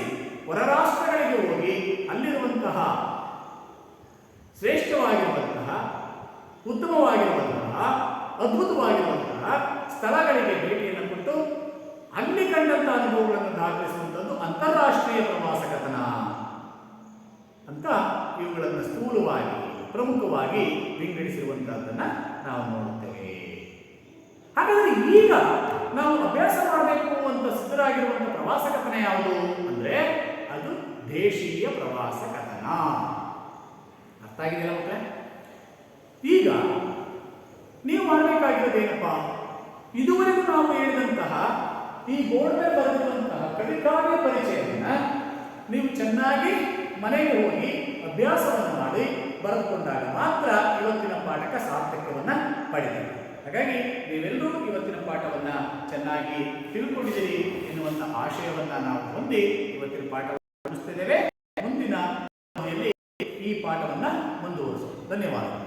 ಹೊರ ರಾಷ್ಟ್ರಗಳಿಗೆ ಹೋಗಿ ಅಲ್ಲಿರುವಂತಹ ಶ್ರೇಷ್ಠವಾಗಿರುವಂತಹ, ಉತ್ತಮವಾಗಿರುವಂತಹ, ಅದ್ಭುತವಾಗಿರುವಂತಹ ಸ್ಥಳಗಳಿಗೆ ಭೇಟಿಯನ್ನು ಕೊಟ್ಟು ಅಲ್ಲಿ ಕಂಡಂತಹ ಅನುಭವಗಳನ್ನು ದಾಖಲಿಸುವಂಥದ್ದು ಅಂತಾರಾಷ್ಟ್ರೀಯ ಪ್ರವಾಸ ಕಥನ ಅಂತ ಇವುಗಳನ್ನು ಸ್ಥೂಲವಾಗಿ ಪ್ರಮುಖವಾಗಿ ವಿಂಗಡಿಸಿರುವಂತಹದ್ದನ್ನ ನಾವು ನೋಡುತ್ತೇವೆ. ಹಾಗಾದರೆ ಈಗ ನಾವು ಅಭ್ಯಾಸ ಮಾಡಬೇಕು ಅಂತ ಸಿದ್ಧರಾಗಿರುವಂತಹ ಪ್ರವಾಸ ಕಥನ ಯಾವುದು ಅಂದ್ರೆ ಅದು ದೇಶೀಯ ಪ್ರವಾಸ ಕಥನ. ಅರ್ಥ ಆಗಿದೆಯಲ್ಲ ಮಕ್ಕಳೇ? ಈಗ ನೀವು ಮಾಡಬೇಕಾಗಿರೋದೇನಪ್ಪ, ಇದುವರೆಗೂ ನಾವು ಹೇಳಿದಂತಹ ಈ ಬೋರ್ಡ್ ಮೇಲೆ ಬರೆದಿರುವಂತಹ ಕವಿಕಾವ್ಯ ಪರಿಚಯವನ್ನ ನೀವು ಚೆನ್ನಾಗಿ ಮನೆಗೆ ಹೋಗಿ ಅಭ್ಯಾಸವನ್ನು ಮಾಡಿ ಬರೆದುಕೊಂಡಾಗ ಮಾತ್ರ ಇವತ್ತಿನ ಪಾಠಕ್ಕೆ ಸಾರ್ಥಕ್ಯವನ್ನ ಪಡೆದಿದೆ. ಹಾಗಾಗಿ ನೀವೆಲ್ಲರೂ ಇವತ್ತಿನ ಪಾಠವನ್ನ ಚೆನ್ನಾಗಿ ತಿಳ್ಕೊಂಡಿದ್ದೀರಿ ಎನ್ನುವಂತ ಆಶಯವನ್ನ ನಾವು ಹೊಂದಿ ಇವತ್ತಿನ ಪಾಠವನ್ನು ಮುಗಿಸ್ತಿದ್ದೇವೆ. ಮುಂದಿನ ಈ ಪಾಠವನ್ನ ಮುಂದುವರಿಸೋಣ. ಧನ್ಯವಾದ.